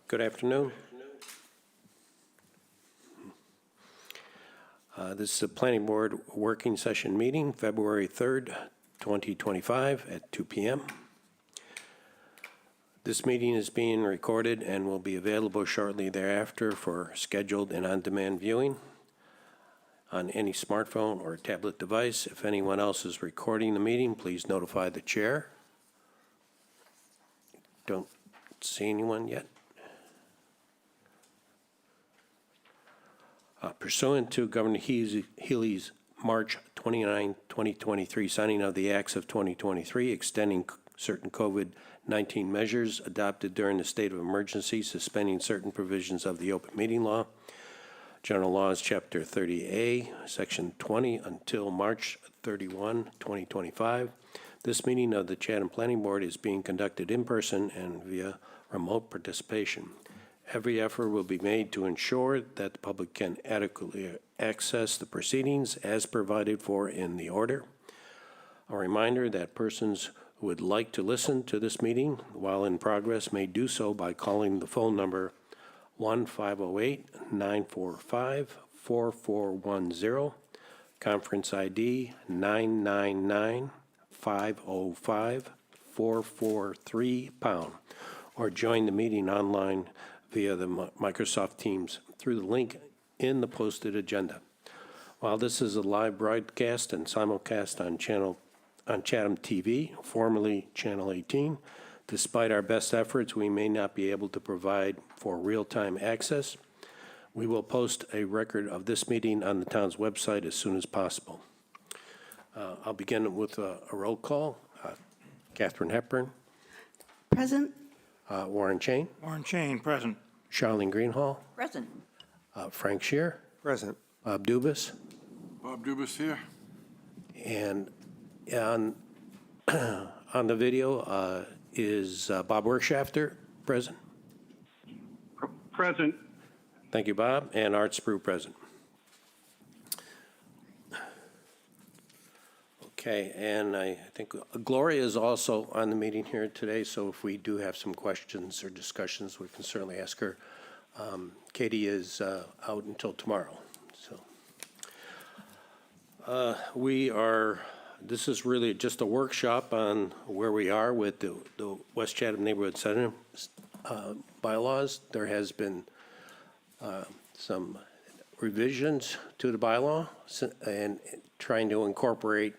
Good afternoon. This is a Planning Board Working Session meeting, February 3rd, 2025 at 2 p.m. This meeting is being recorded and will be available shortly thereafter for scheduled and on-demand viewing on any smartphone or tablet device. If anyone else is recording the meeting, please notify the chair. Don't see anyone yet. Pursuant to Governor Healy's March 29, 2023 signing of the Acts of 2023 extending certain COVID-19 measures adopted during the state of emergency, suspending certain provisions of the open meeting law, General Laws, Chapter 30A, Section 20, until March 31, 2025. This meeting of the Chatham Planning Board is being conducted in person and via remote participation. Every effort will be made to ensure that the public can adequately access the proceedings as provided for in the order. A reminder that persons who would like to listen to this meeting while in progress may do so by calling the phone number 1-508-945-4410, conference ID 999-505-443#, or join the meeting online via the Microsoft Teams through the link in the posted agenda. While this is a live broadcast and simulcast on Chatham TV, formerly Channel 18, despite our best efforts, we may not be able to provide for real-time access. We will post a record of this meeting on the town's website as soon as possible. I'll begin with a roll call. Catherine Hepburn. Present. Warren Chain. Warren Chain, present. Charlene Greenhall. Present. Frank Shear. Present. Bob Dubus. Bob Dubus here. And on the video is Bob Werkschafter present. Present. Thank you, Bob. And Art Sprue present. Okay, and I think Gloria is also on the meeting here today, so if we do have some questions or discussions, we can certainly ask her. Katie is out until tomorrow. So this is really just a workshop on where we are with the West Chatham Neighborhood Center bylaws. There has been some revisions to the bylaw and trying to incorporate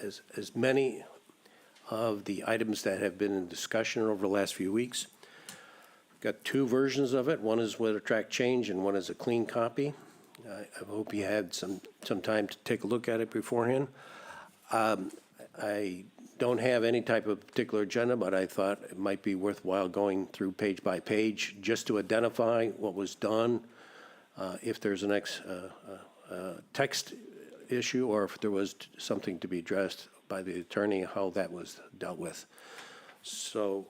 as many of the items that have been in discussion over the last few weeks. Got two versions of it. One is with a track change and one is a clean copy. I hope you had some time to take a look at it beforehand. I don't have any type of particular agenda, but I thought it might be worthwhile going through page by page just to identify what was done, if there's an text issue or if there was something to be addressed by the attorney, how that was dealt with. So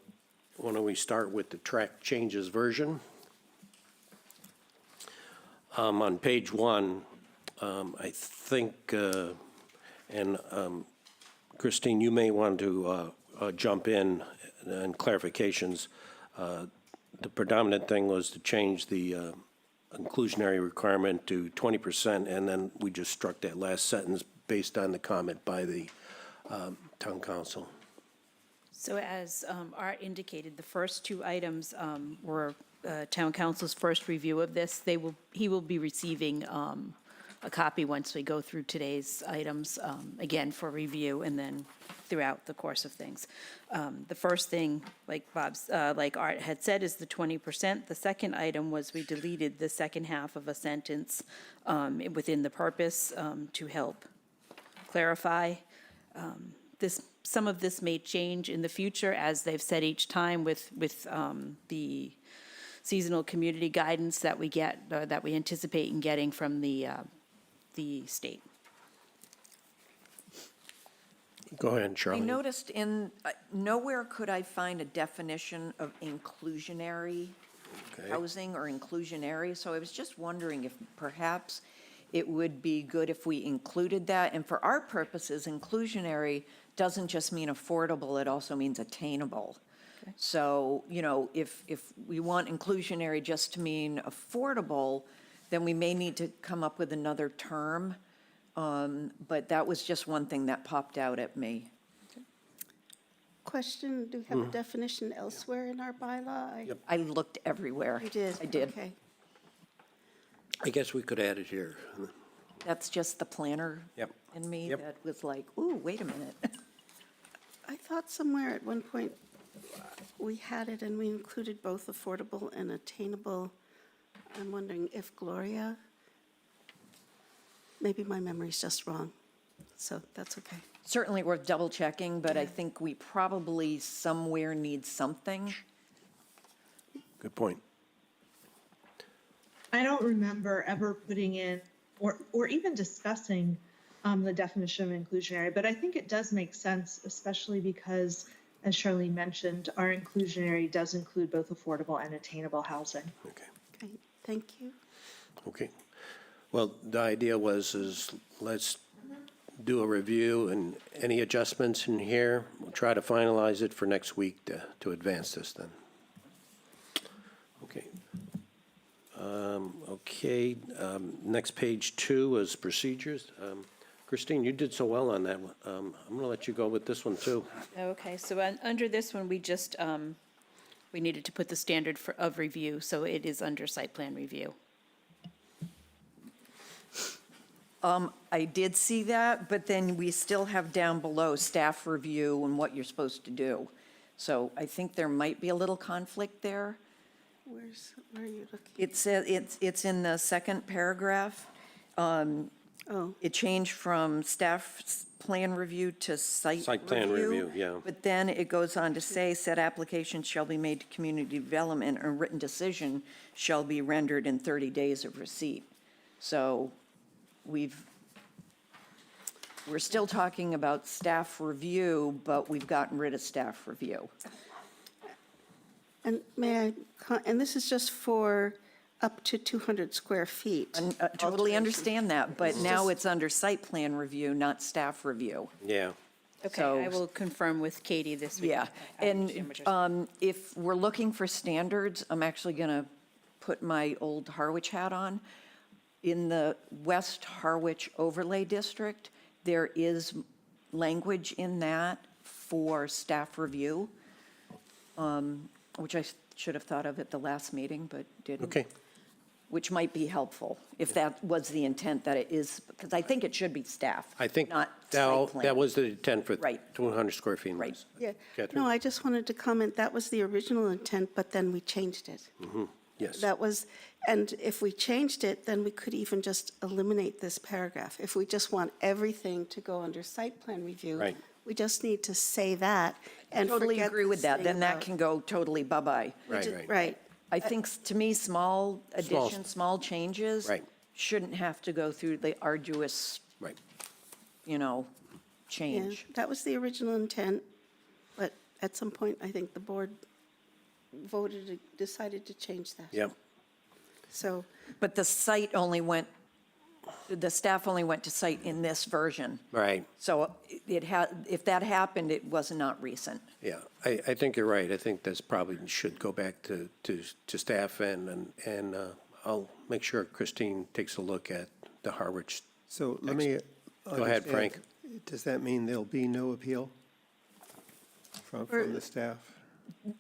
why don't we start with the track changes version. On page 1, I think, and Christine, you may want to jump in and clarifications. The predominant thing was to change the inclusionary requirement to 20%, and then we just struck that last sentence based on the comment by the town council. So as Art indicated, the first two items were town council's first review of this. He will be receiving a copy once we go through today's items, again for review and then throughout the course of things. The first thing, like Art had said, is the 20%. The second item was we deleted the second half of a sentence within the purpose to help clarify. Some of this may change in the future, as they've said each time with the seasonal community guidance that we get, that we anticipate in getting from the state. Go ahead, Charlene. I noticed nowhere could I find a definition of inclusionary housing or inclusionary, so I was just wondering if perhaps it would be good if we included that. And for our purposes, inclusionary doesn't just mean affordable, it also means attainable. So, if we want inclusionary just to mean affordable, then we may need to come up with another term. But that was just one thing that popped out at me. Question, do we have a definition elsewhere in our bylaw? Yep. I looked everywhere. You did? I did. Okay. I guess we could add it here. That's just the planner Yep. in me Yep. that was like, ooh, wait a minute. I thought somewhere at one point we had it and we included both affordable and attainable. I'm wondering if Gloria, maybe my memory's just wrong, so that's okay. Certainly worth double checking, but I think we probably somewhere need something. Good point. I don't remember ever putting in or even discussing the definition of inclusionary, but I think it does make sense, especially because, as Charlene mentioned, our inclusionary does include both affordable and attainable housing. Okay. Okay, thank you. Okay. Well, the idea is let's do a review and any adjustments in here, we'll try to finalize it for next week to advance this then. Okay. Next, page 2 is procedures. Christine, you did so well on that one. I'm going to let you go with this one too. Okay, so under this one, we just, we needed to put the standard of review, so it is under site plan review. I did see that, but then we still have down below staff review and what you're supposed to do. So I think there might be a little conflict there. Where are you looking? It says, it's in the second paragraph. Oh, It changed from staff plan review to site review. Site plan review, yeah. But then it goes on to say, said applications shall be made to community development and a written decision shall be rendered in 30 days of receipt. So we're still talking about staff review, but we've gotten rid of staff review. and and this is just for up to 200 square feet. And totally understand that, but now it's under site plan review, not staff review. Yeah. Okay, So- I will confirm with Katie this week. Yeah, I understand what you're saying. and if we're looking for standards, I'm actually going to put my old Harwich hat on. In the West Harwich Overlay District, there is language in that for staff review, which I should have thought of at the last meeting, but didn't. Okay. Which might be helpful, if that was the intent that it is, because I think it should be staff, I think not that site plan. was the intent for Right. 200 square feet. Right. Yeah, Catherine? no, I just wanted to comment, that was the original intent, but then we changed it. Yes. That was, and if we changed it, then we could even just eliminate this paragraph. If we just want everything to go under site plan review. Right. We just need to say that and Totally forget agree with this that, thing then that about- can go totally bye-bye. Right. Right, I think, to me, small additions, small changes. Right. Shouldn't have to go through the arduous, Right. yeah, change. that was the original intent, but at some point, I think the board decided to change that. Yep. So, But the staff only went to site in this version. Right. So if that happened, it was not recent. Yeah, I think you're right. I think that's probably should go back to staff and I'll make sure Christine takes a look at the Harwich. So let me. Go ahead, understand. Frank. Does that mean there'll be no appeal from the staff?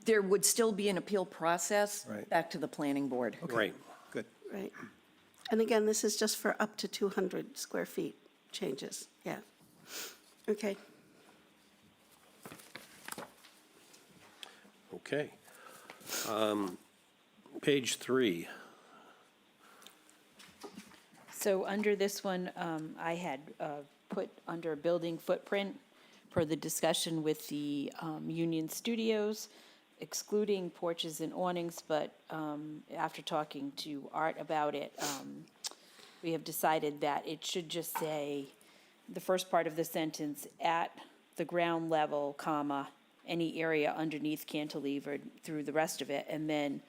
There would still be an appeal process Right. back to the planning board. Right. Good. right. And again, this is just for up to 200 square feet changes, yeah. Okay. Okay. Page 3. So under this one, I had put under building footprint per the discussion with the Union Studios, excluding porches and awnings, but after talking to Art about it, we have decided that it should just say, the first part of the sentence, at the ground level, comma, any area underneath cantilevered through the rest of it, and then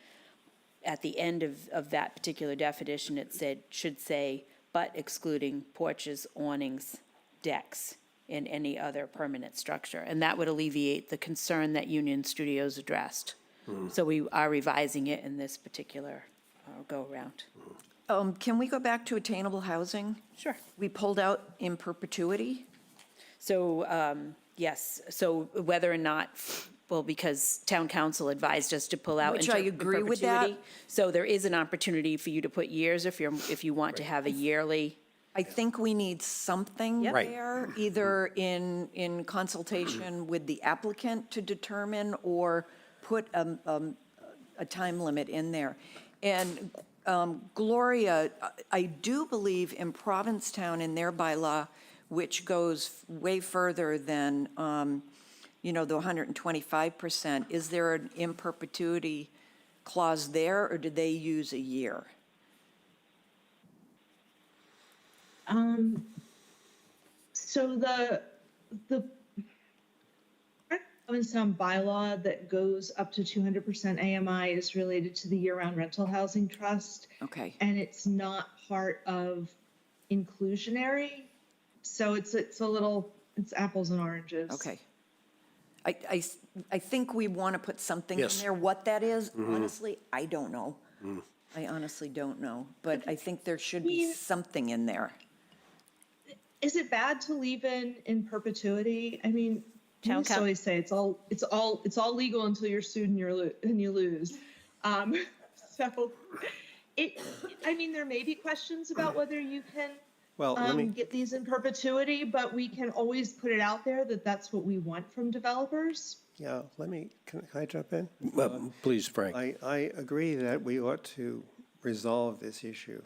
at the end of that particular definition, it should say, but excluding porches, awnings, decks, in any other permanent structure. And that would alleviate the concern that Union Studios addressed. So we are revising it in this particular go-around. Can we go back to attainable housing? Sure. We pulled out in perpetuity? So, yes, so whether or not, well, because town council advised us to pull out. Which in I agree with that. perpetuity. So there is an opportunity for you to put years if you want to have a yearly. I think we need something Yep. Right. there, either in consultation with the applicant to determine or put a time limit in there. And Gloria, I do believe in Provincetown in their bylaw, which goes way further than, the 125%, is there an in perpetuity clause there, or did they use a year? So the Provincetown bylaw that goes up to 200% AMI is related to the year-round rental housing trust. Okay. And it's not part of inclusionary. So it's apples and oranges. Okay. I think we want to put something in Yes. there. What that is, honestly, I don't know. I honestly don't know, but I think there should be mean- something in there. Is it bad to leave in perpetuity? I mean, Town I used to coun- always say it's all legal until you're sued and you lose. So I mean, there may be questions about whether you can Well, let me, get these in perpetuity, but we can always put it out there that that's what we want from developers. yeah, can I jump in? Please, Frank. I agree that we ought to resolve this issue.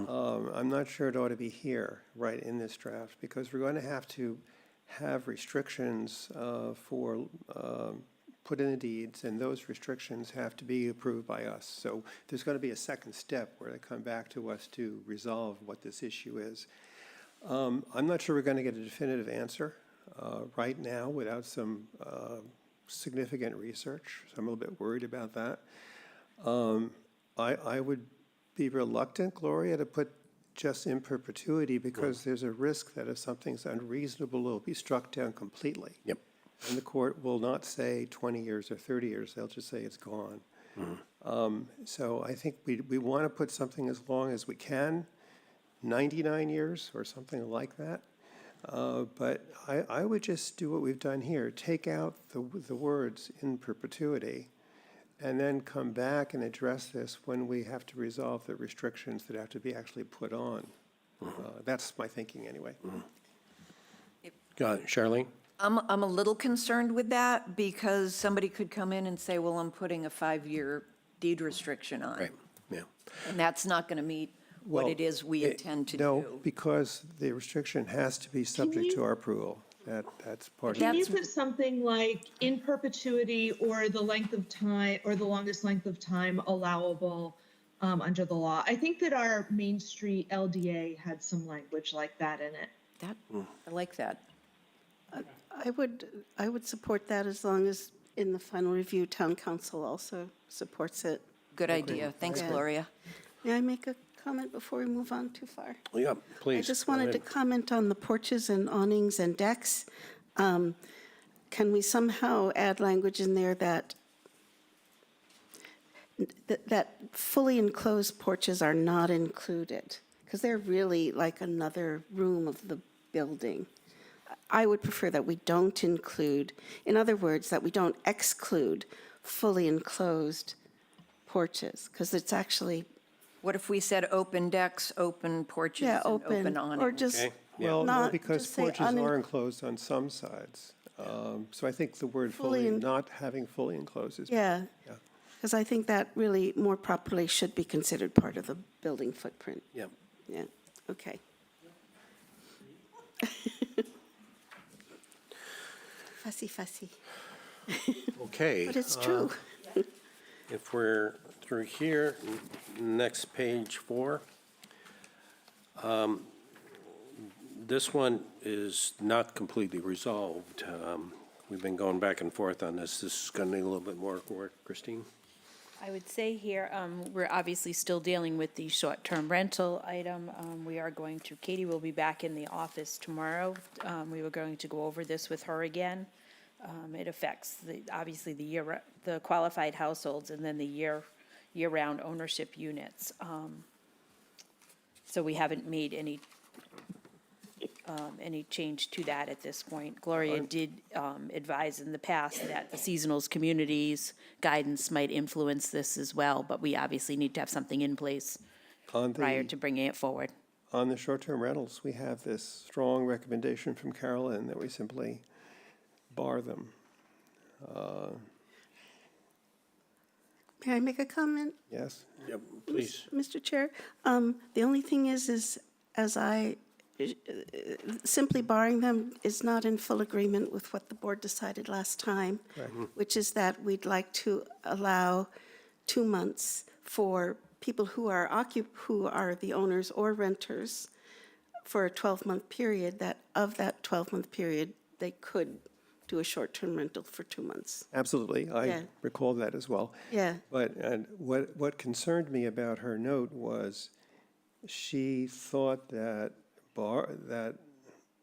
I'm not sure it ought to be here, right in this draft, because we're going to have restrictions for put in the deeds, and those restrictions have to be approved by us. So there's going to be a second step where they come back to us to resolve what this issue is. I'm not sure we're going to get a definitive answer right now without some significant research. So I'm a little bit worried about that. I would be reluctant, Gloria, to put just in perpetuity because there's a risk that if something's unreasonable, it'll be struck down completely. Yep. And the court will not say 20 years or 30 years, they'll just say it's gone. So I think we want to put something as long as we can, 99 years or something like that. But I would just do what we've done here, take out the words in perpetuity, and then come back and address this when we have to resolve the restrictions that have to be actually put on. That's my thinking anyway. Got it. Charlene? I'm a little concerned with that because somebody could come in and say, well, I'm putting a 5-year deed restriction on. Right, yeah. And that's not going to meet what Well, it is we intend to No, do. because the restriction has to be subject to our approval. That's part of Can it. you That's- put something like in perpetuity or the length of time or the longest length of time allowable under the law? I think that our Main Street LDA had some language like that in it. I like that. I would support that as long as in the final review, town council also supports it. Good idea. Thanks, Yeah. Gloria. May I make a comment before we move on too far? Yeah, please. I just go wanted to ahead. comment on the porches and awnings and decks. Can we somehow add language in there that fully enclosed porches are not included? Because they're really like another room of the building. I would prefer that we don't include, in other words, that we don't exclude fully enclosed porches, because it's actually, What if we said open decks, open porches, yeah, and open, open awnings? or just Okay. Well, no, not, because just say porches are enclosed on some sides. So I think the word Fully fully, en- not having fully enclosed is. Yeah, Yeah. because I think that really more properly should be considered part of the building footprint. Yeah. Yeah, okay. Fussy. Okay. But it's true. If we're through here, next page 4. This one is not completely resolved. We've been going back and forth on this. This is going to need a little bit more work. Christine? I would say here, we're obviously still dealing with the short-term rental item. We are going to, Katie will be back in the office tomorrow. We were going to go over this with her again. It affects obviously the qualified households and then the year-round ownership units. So we haven't made any change to that at this point. Gloria did advise in the past that the seasonals communities guidance might influence this as well, but we obviously need to have something in place prior to bringing it forward. On the short-term rentals, we have this strong recommendation from Carolyn that we simply bar them. May I make a comment? Yes? Yep, please. Mr. Chair, the only thing is as simply barring them is not in full agreement with what the board decided last time, which is that we'd like to allow 2 months for people who are the owners or renters for a 12-month period, that of that 12-month period, they could do a short-term rental for 2 months. Absolutely. Yeah. I recall that as well. Yeah. But what concerned me about her note was she thought that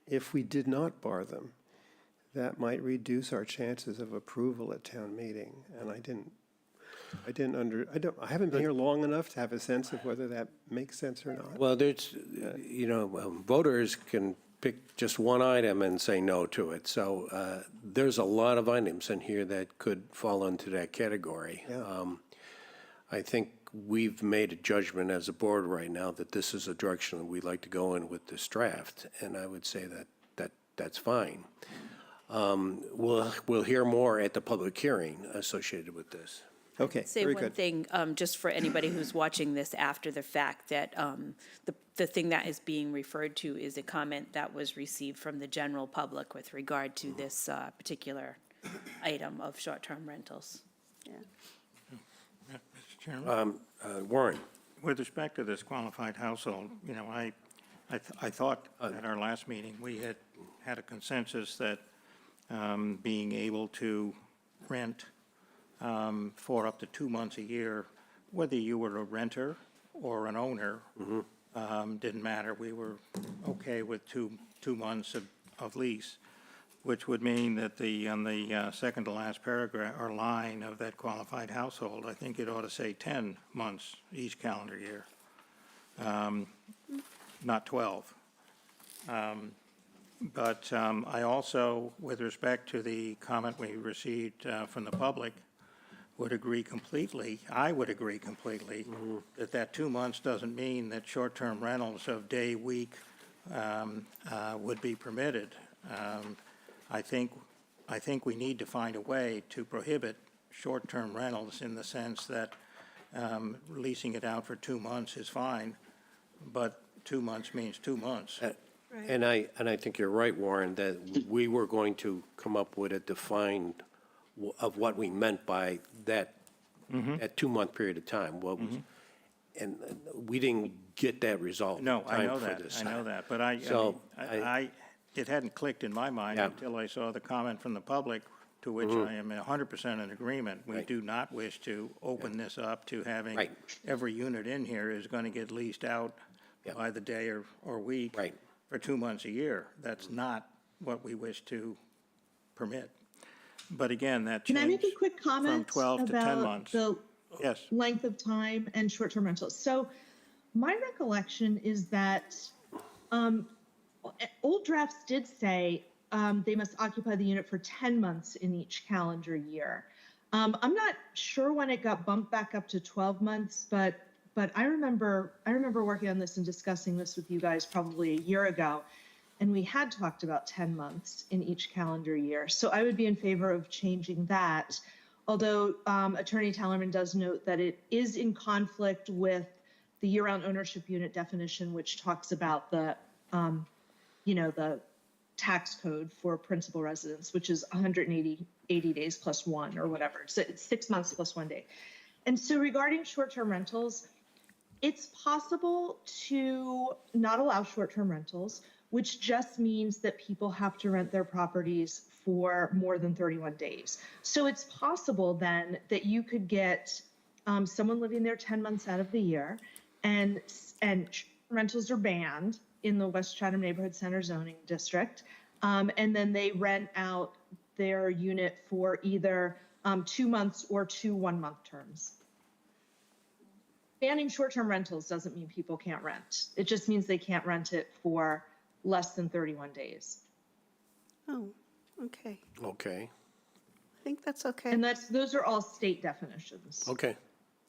if we did not bar them, that might reduce our chances of approval at town meeting. And I haven't been here long enough to have a sense of whether that makes sense or not. Well, there's, voters can pick just one item and say no to it. So there's a lot of items in here that could fall into that category. Yeah. I think we've made a judgment as a board right now that this is a direction that we'd like to go in with this draft, and I would say that's fine. We'll hear more at the public hearing associated with this. Okay, Say very one good. thing, just for anybody who's watching this after the fact, that the thing that is being referred to is a comment that was received from the general public with regard to this particular item of short-term rentals. Yeah. Mr. Chairman, Warren? with respect to this qualified household, I thought at our last meeting, we had a consensus that being able to rent for up to 2 months a year, whether you were a renter or an owner, didn't matter. We were okay with two months of lease, which would mean that on the second to last paragraph or line of that qualified household, I think it ought to say 10 months each calendar year, not 12. But I also, with respect to the comment we received from the public, would agree completely, I would agree completely, that 2 months doesn't mean that short-term rentals of day, week would be permitted. I think we need to find a way to prohibit short-term rentals in the sense that leasing it out for 2 months is fine, but 2 months means 2 months. And I think you're right, Warren, that we were going to come up with a defined of what we meant by that 2 month period of time. What was, and we didn't get that resolved. No, in I time know for that, this. I know that, but it hadn't clicked in my mind Yeah. until I saw the comment from the public, to which I am 100% in agreement. We Right. do not wish to open this up to having Right. every unit in here is going to get leased out Yeah. by the day or week Right. for 2 months a year. That's not what we wish to permit. But again, that Can I make a changed quick from comment 12 to 10 about months. the Yes. length of time and short-term rentals? So my recollection is that old drafts did say they must occupy the unit for 10 months in each calendar year. I'm not sure when it got bumped back up to 12 months, but I remember working on this and discussing this with you guys probably a year ago, and we had talked about 10 months in each calendar year. So I would be in favor of changing that, although Attorney Tellerman does note that it is in conflict with the year-round ownership unit definition, which talks about the tax code for principal residence, which is 180 days plus one or whatever. So it's 6 months plus 1 day. And so regarding short-term rentals, it's possible to not allow short-term rentals, which just means that people have to rent their properties for more than 31 days. So it's possible then that you could get someone living there 10 months out of the year, and rentals are banned in the West Chatham Neighborhood Center zoning district. And then they rent out their unit for either 2 months or 2 one-month terms. Banning short-term rentals doesn't mean people can't rent. It just means they can't rent it for less than 31 days. Oh, okay. Okay, I think that's okay. And those are all state definitions. okay.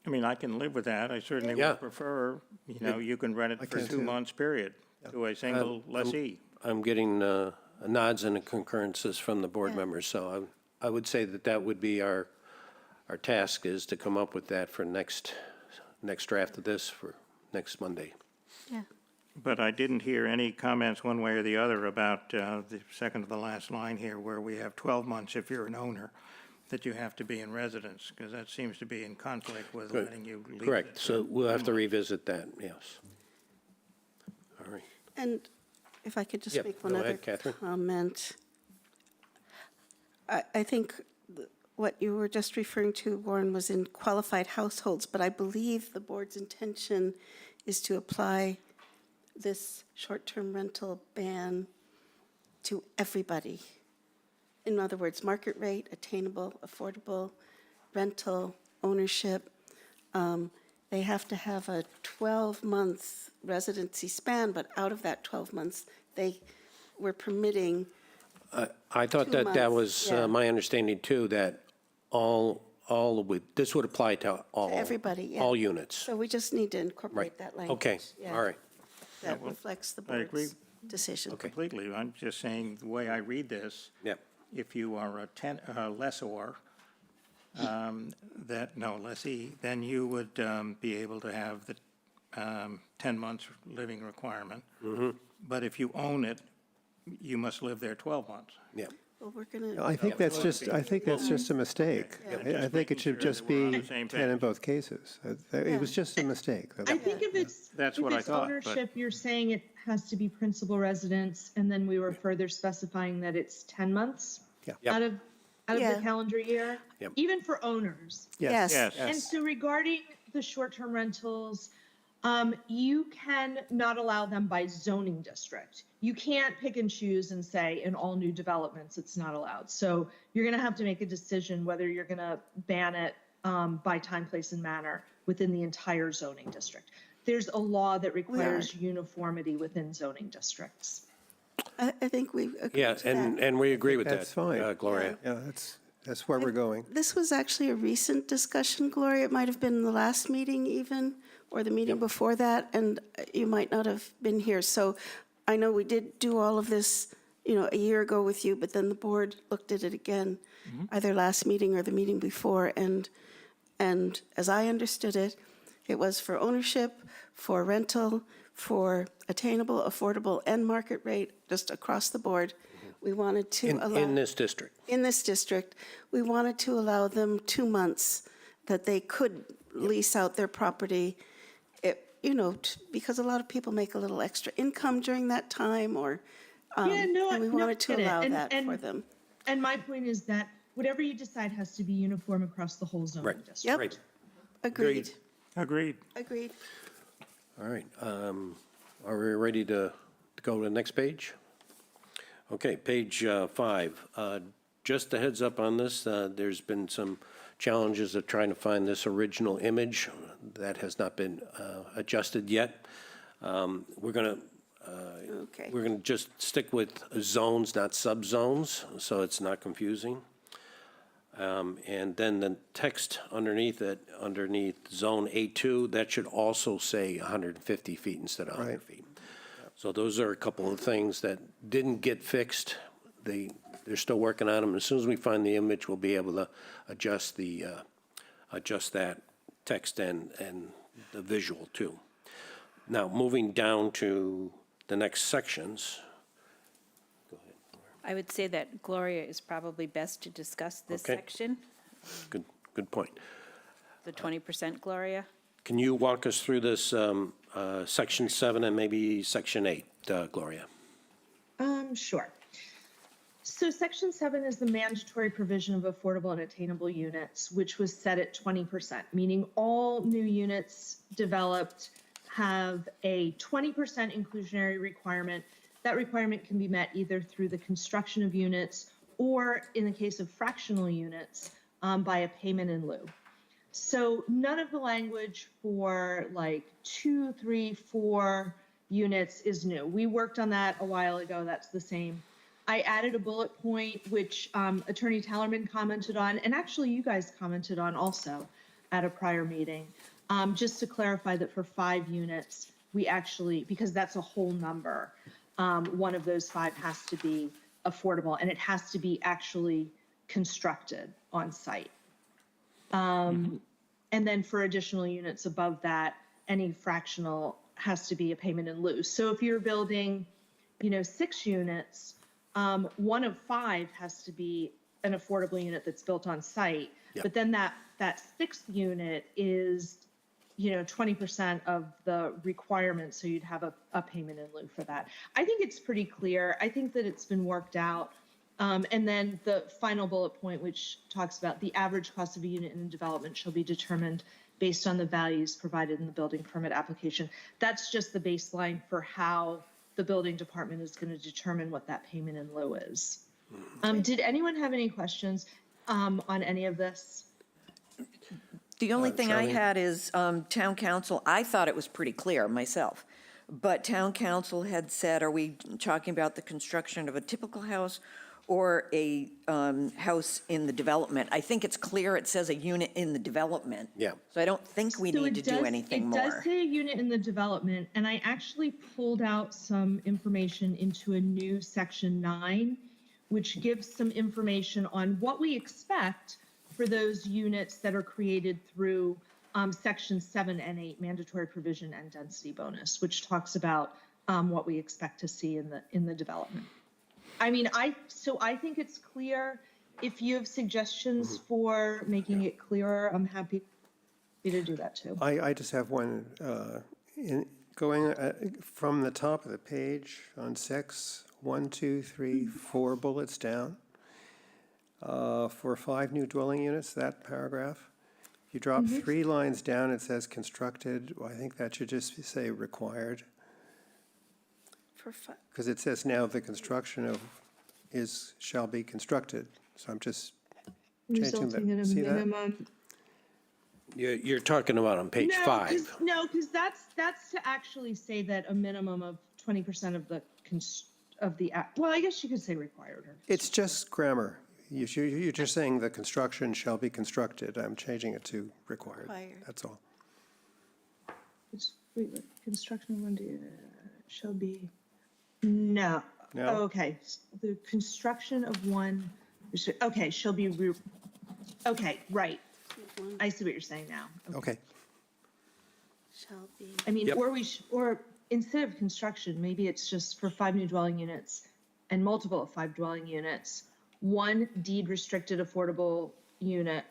I mean, I can live with that. I certainly Yeah. would prefer, you can rent it for can 2 too. months, period, to a single lessee. I'm getting nods and concurrences from the board members, so I would say that would be our task, is to come up with that for next draft of this for next Monday. Yeah. But I didn't hear any comments one way or the other about the second to the last line here, where we have 12 months if you're an owner, that you have to be in residence, because that seems to be in conflict with Good. letting you leave. Correct, it. so we'll have to revisit that, yes. All right. And if I could just Yep, make one go other ahead, Catherine. comment. I think what you were just referring to, Warren, was in qualified households, but I believe the board's intention is to apply this short-term rental ban to everybody. In other words, market rate, attainable, affordable, rental, ownership. They have to have a 12-month residency span, but out of that 12 months, they were permitting, I thought 2 that months, was yeah. my understanding too, that this would apply to all. everybody, yeah. All units. So we just need to Right. incorporate that language. Okay, yeah, all right. That reflects the I agree. board's decision. Okay. Completely. I'm just saying, the way I read this, Yep. if you are a lessor, lessee, then you would be able to have the 10 months living requirement. Mm-hmm. But if you own it, you must live there 12 months. Yep. Well, we're going to, I think that's just a mistake. I think it should just we're on be the same 10 in page. both cases. It was just a mistake. I think if it's, That's if what I it's thought, but- ownership, you're saying it has to be principal residence, and then we were further specifying that it's 10 months Yeah. Yep. out of Yeah. the calendar year, Yep. even for owners. yes. Yes. And so regarding the short-term rentals, you can not allow them by zoning district. You can't pick and choose and say in all new developments, it's not allowed. So you're going to have to make a decision whether you're going to ban it by time, place, and manner within the entire zoning district. There's a law that requires uniformity within zoning districts. I think we agree Yeah, to that. and we agree with that. That's fine. Gloria. Yeah, that's where we're going. This was actually a recent discussion, Gloria. It might have been the last meeting even, or the meeting before that, and you might not have been here. So I know we did do all of this, a year ago with you, but then the board looked at it again, either last meeting or the meeting before, and as I understood it, it was for ownership, for rental, for attainable, affordable, and market rate, just across the board. We wanted to allow. In this district. In this district, we wanted to allow them 2 months that they could lease out their property, because a lot of people make a little extra income during that time, or, and we wanted to I get it. allow And- that and- for them. And my point is that whatever you decide has to be uniform across the whole zoning Right. district. Yep, Right. agreed, Agreed. agreed. All right. Are we ready to go to the next page? Okay, page 5. Just a heads up on this, there's been some challenges of trying to find this original image that has not been adjusted yet. We're going Okay. to just stick with zones, not subzones, so it's not confusing. And then the text underneath it, underneath Zone A2, that should also say 150 feet instead of 100 Right. feet. So those are a couple of things that didn't get fixed. They're still working on them. As soon as we find the image, we'll be able to adjust that text and the visual too. Now, moving down to the next sections. I would say that Gloria is probably best to discuss this Okay. section, Good point. the 20%, Gloria. Can you walk us through this, Section 7 and maybe Section 8, Gloria? Sure. So Section 7 is the mandatory provision of affordable and attainable units, which was set at 20%, meaning all new units developed have a 20% inclusionary requirement. That requirement can be met either through the construction of units or, in the case of fractional units, by a payment in lieu. So none of the language for like 2, 3, 4 units is new. We worked on that a while ago. That's the same. I added a bullet point, which Attorney Tallerman commented on, and actually you guys commented on also at a prior meeting, just to clarify that for 5 units, we actually, because that's a whole number, one of those 5 has to be affordable, and it has to be actually constructed on site. And then for additional units above that, any fractional has to be a payment in lieu. So if you're building, 6 units, 1 of 5 has to be an affordable unit that's built on site. Yep. But then that 6th unit is, 20% of the requirement. So you'd have a payment in lieu for that. I think it's pretty clear. I think that it's been worked out. And then the final bullet point, which talks about the average cost of a unit in development shall be determined based on the values provided in the building permit application. That's just the baseline for how the building department is going to determine what that payment in lieu is. Did anyone have any questions on any of this? The only thing I Charlene? had is town council, I thought it was pretty clear myself, but town council had said, are we talking about the construction of a typical house or a house in the development? I think it's clear it says a unit in the development. Yeah. So I don't think we So need to it do does- anything It more. does say a unit in the development, and I actually pulled out some information into a new section 9, which gives some information on what we expect for those units that are created through section 7 and 8, mandatory provision and density bonus, which talks about what we expect to see in the development. I mean, I think it's clear. If you have suggestions for making it clearer, I'm happy to do that too. I just have one, going from the top of the page on 6, 1, 2, 3, 4 bullets down. For 5 new dwelling units, that paragraph. If you drop 3 lines down, it says constructed. Well, I think that should just say required, because it says now the construction of shall be constructed. So I'm just changing Resulting in that. a See that? minimum. You're talking about on page 5. No, because that's to actually say that a minimum of 20% of the well, I guess you could say required. It's just grammar. You're just saying the construction shall be constructed. I'm changing it to required. Required. That's all. Construction of one shall be, no. No? Okay, the construction of one, okay, shall be, okay, right. I see what you're saying now. Okay. Shall be. I mean, Yep. or instead of construction, maybe it's just for 5 new dwelling units and multiple of 5 dwelling units, 1 deed restricted affordable unit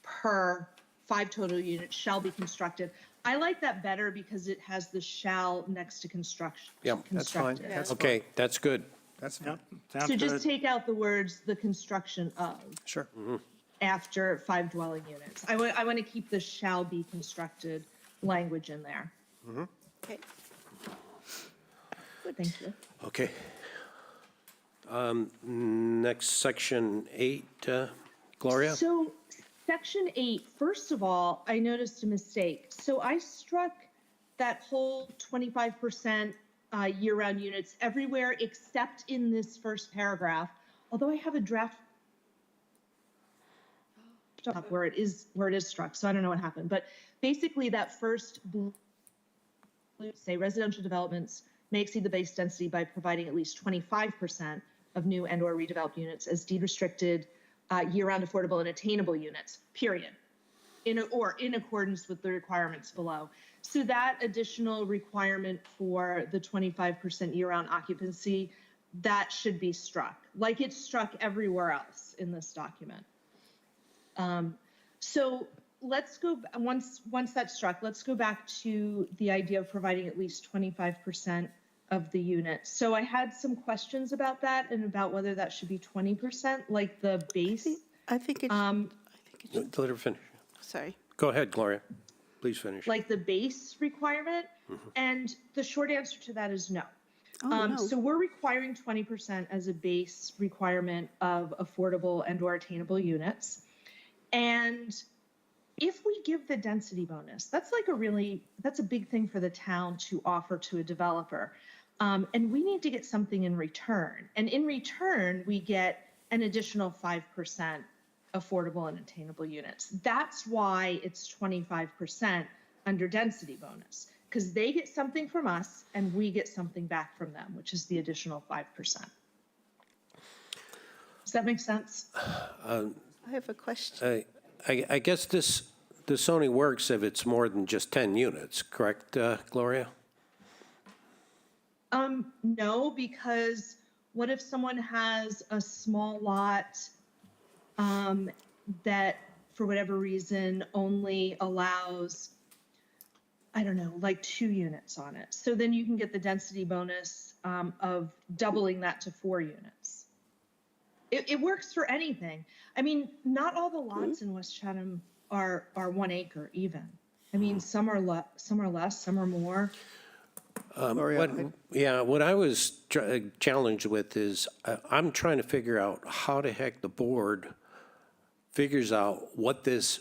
per 5 total units shall be constructed. I like that better because it has the shall next to construction. Yep, that's fine. constructed. That's Okay, that's good. That's Yep, fine. sounds So good. just take out the words, the construction of, Sure. after 5 dwelling units. I want to keep the shall be constructed language in there. Okay. Thank you. Okay. Next, section 8, Gloria? So section 8, first of all, I noticed a mistake. So I struck that whole 25% year-round units everywhere except in this first paragraph, although I have a draft where it is struck, so I don't know what happened. But basically that first blue, say residential developments may exceed the base density by providing at least 25% of new and or redeveloped units as deed restricted year-round affordable and attainable units, period, in accordance with the requirements below. So that additional requirement for the 25% year-round occupancy, that should be struck, like it's struck everywhere else in this document. So let's go, once that's struck, let's go back to the idea of providing at least 25% of the units. So I had some questions about that and about whether that should be 20%, like the base. I think it, Let her finish. sorry. Go ahead, Gloria. Please finish. Like the base requirement? And the short answer to that is no. No. So we're requiring 20% as a base requirement of affordable and/or attainable units. And if we give the density bonus, that's a big thing for the town to offer to a developer. And we need to get something in return. And in return, we get an additional 5% affordable and attainable units. That's why it's 25% under density bonus, because they get something from us and we get something back from them, which is the additional 5%. Does that make sense? I have a question. I guess this only works if it's more than just 10 units, correct, Gloria? No, because what if someone has a small lot that, for whatever reason, only allows, I don't know, like 2 units on it? So then you can get the density bonus of doubling that to 4 units. It works for anything. I mean, not all the lots in West Chatham are 1 acre even. I mean, some are less, some are more. What I was challenged with is I'm trying to figure out how the heck the board figures out what this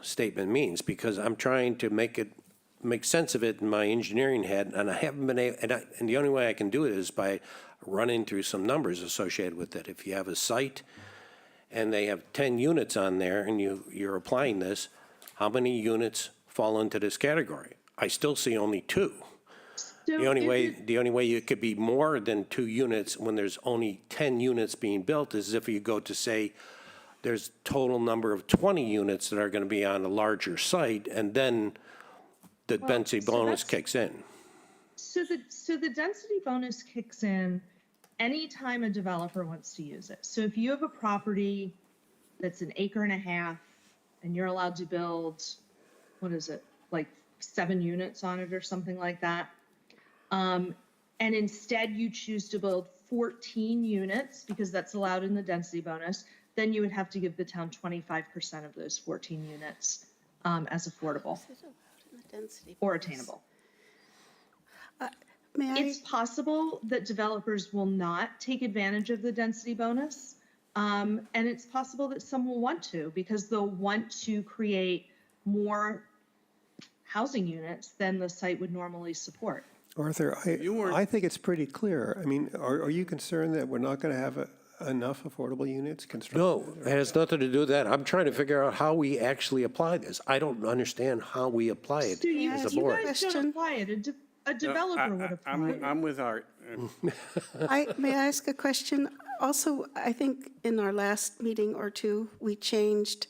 statement means, because I'm trying to make sense of it in my engineering head, and I haven't been able, and the only way I can do it is by running through some numbers associated with it. If you have a site and they have 10 units on there and you're applying this, how many units fall into this category? I still see only 2. The only way it could be more than 2 units when there's only 10 units being built is if you go to say there's total number of 20 units that are going to be on a larger site, and then the density bonus kicks in. So the density bonus kicks in anytime a developer wants to use it. So if you have a property that's 1.5 acres and you're allowed to build, what is it, like 7 units on it or something like that, and instead you choose to build 14 units because that's allowed in the density bonus, then you would have to give the town 25% of those 14 units as affordable or attainable. It's possible that developers will not take advantage of the density bonus, and it's possible that some will want to, because they'll want to create more housing units than the site would normally support. Arthur, I think it's pretty clear. I mean, are you concerned that we're not going to have enough affordable units constructed? No, it has nothing to do with that. I'm trying to figure out how we actually apply this. I don't understand how we apply it So you, as a you board. guys don't apply it. A developer would apply it. I'm with Art. May I ask a question? Also, I think in our last meeting or two, we changed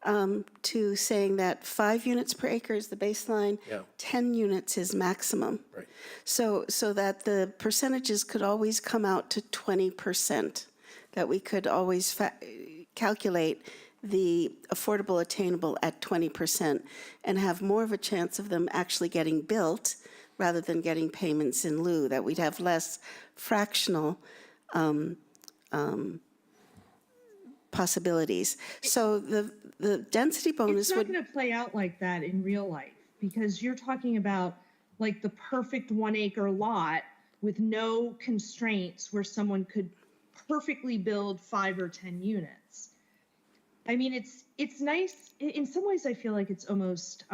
to saying that 5 units per acre is the baseline, Yeah. 10 units is maximum. Right. So that the percentages could always come out to 20%, that we could always calculate the affordable attainable at 20% and have more of a chance of them actually getting built rather than getting payments in lieu, that we'd have less fractional possibilities. So the density bonus It's not would, going to play out like that in real life, because you're talking about like the perfect 1 acre lot with no constraints where someone could perfectly build 5 or 10 units. I mean, it's nice. In some ways, I feel like it's almost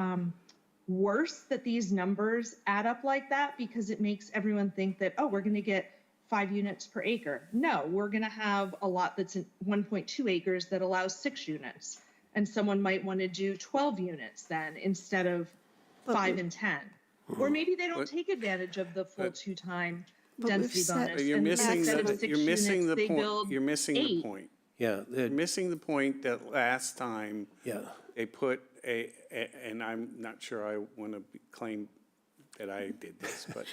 worse that these numbers add up like that, because it makes everyone think that, oh, we're going to get 5 units per acre. No, we're going to have a lot that's 1.2 acres that allows 6 units. And someone might want to do 12 units then instead of 5 and 10. Or maybe they don't take advantage of the full 2-time density said- bonus. You're and missing instead of the, 6 you're missing units, the they point. build You're missing the 8. point. Yeah, You're missing the point that last time yeah. they put and I'm not sure I want to claim that I did this, but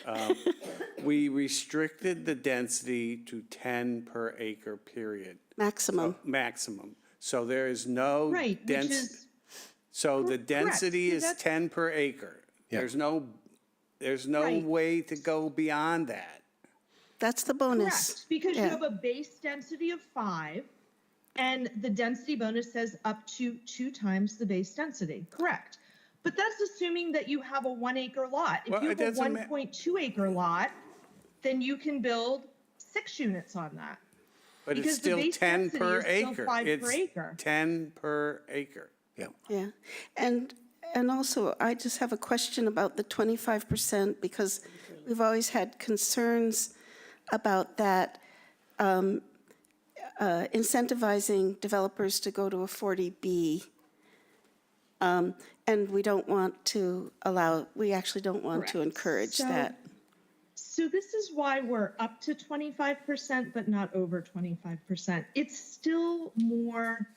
we restricted the density to 10 per acre, period. maximum. Maximum. So there is no Right, which density. is So the correct. density Yeah, is that's- 10 per acre. Yeah. There's no There's no Right. way to go beyond that. That's the bonus. Correct, because you Yeah. have a base density of 5, and the density bonus says up to 2 times the base density. Correct. But that's assuming that you have a 1 acre lot. If Well, you it have a doesn't 1.2 acre lot, then you can build 6 units on that. But it's Because the still base 10 density per is still acre. 5 per It's acre. 10 per acre. Yeah. Yeah, and also, I just have a question about the 25%, because we've always had concerns about that, incentivizing developers to go to a 40B. And we don't want to allow, we actually don't want to Correct. encourage So- that. So this is why we're up to 25%, but not over 25%. It's still more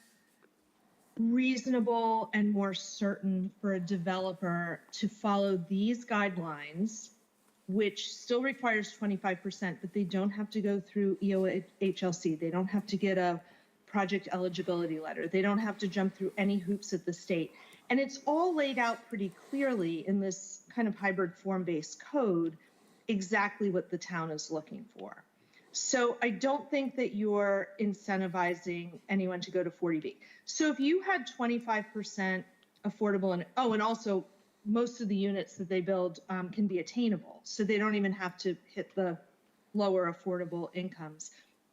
reasonable and more certain for a developer to follow these guidelines, which still requires 25%, but they don't have to go through EOHLC. They don't have to get a project eligibility letter. They don't have to jump through any hoops at the state. And it's all laid out pretty clearly in this kind of hybrid form-based code, exactly what the town is looking for. So I don't think that you're incentivizing anyone to go to 40B. So if you had 25% affordable, and also most of the units that they build can be attainable, so they don't even have to hit the lower affordable incomes.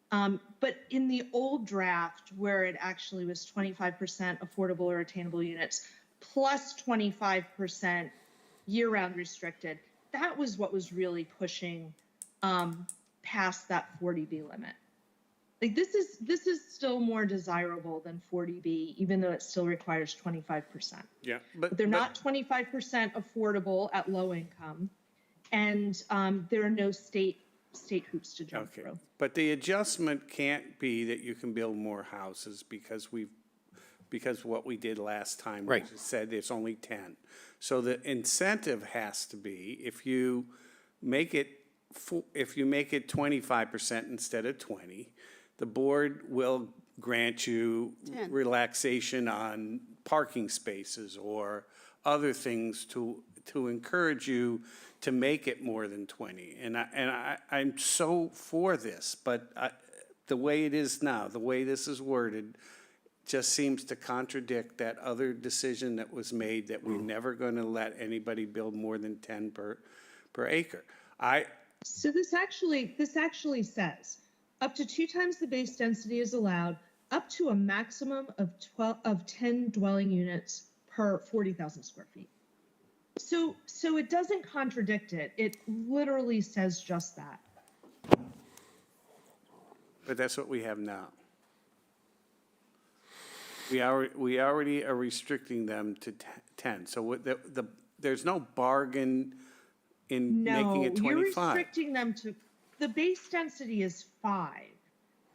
But in the old draft, where it actually was 25% affordable or attainable units, plus 25% year-round restricted, that was what was really pushing past that 40B limit. Like this is still more desirable than 40B, even though it still requires 25%. Yeah, But they're not 25% affordable at low income, and there are no state hoops to jump okay. through. But the adjustment can't be that you can build more houses because what we did last time, Right. which said it's only 10. So the incentive has to be if you make it 25% instead of 20, the board will grant you 10. relaxation on parking spaces or other things to encourage you to make it more than 20. And I'm so for this, but the way it is now, the way this is worded, just seems to contradict that other decision that was made that we're never going to let anybody build more than 10 per acre. So this actually says up to 2 times the base density is allowed, up to a maximum of 10 dwelling units per 40,000 square feet. So it doesn't contradict it. It literally says just that. But that's what we have now. We already are restricting them to 10. So there's no bargain in making it 25. No, you're restricting them to, the base density is 5.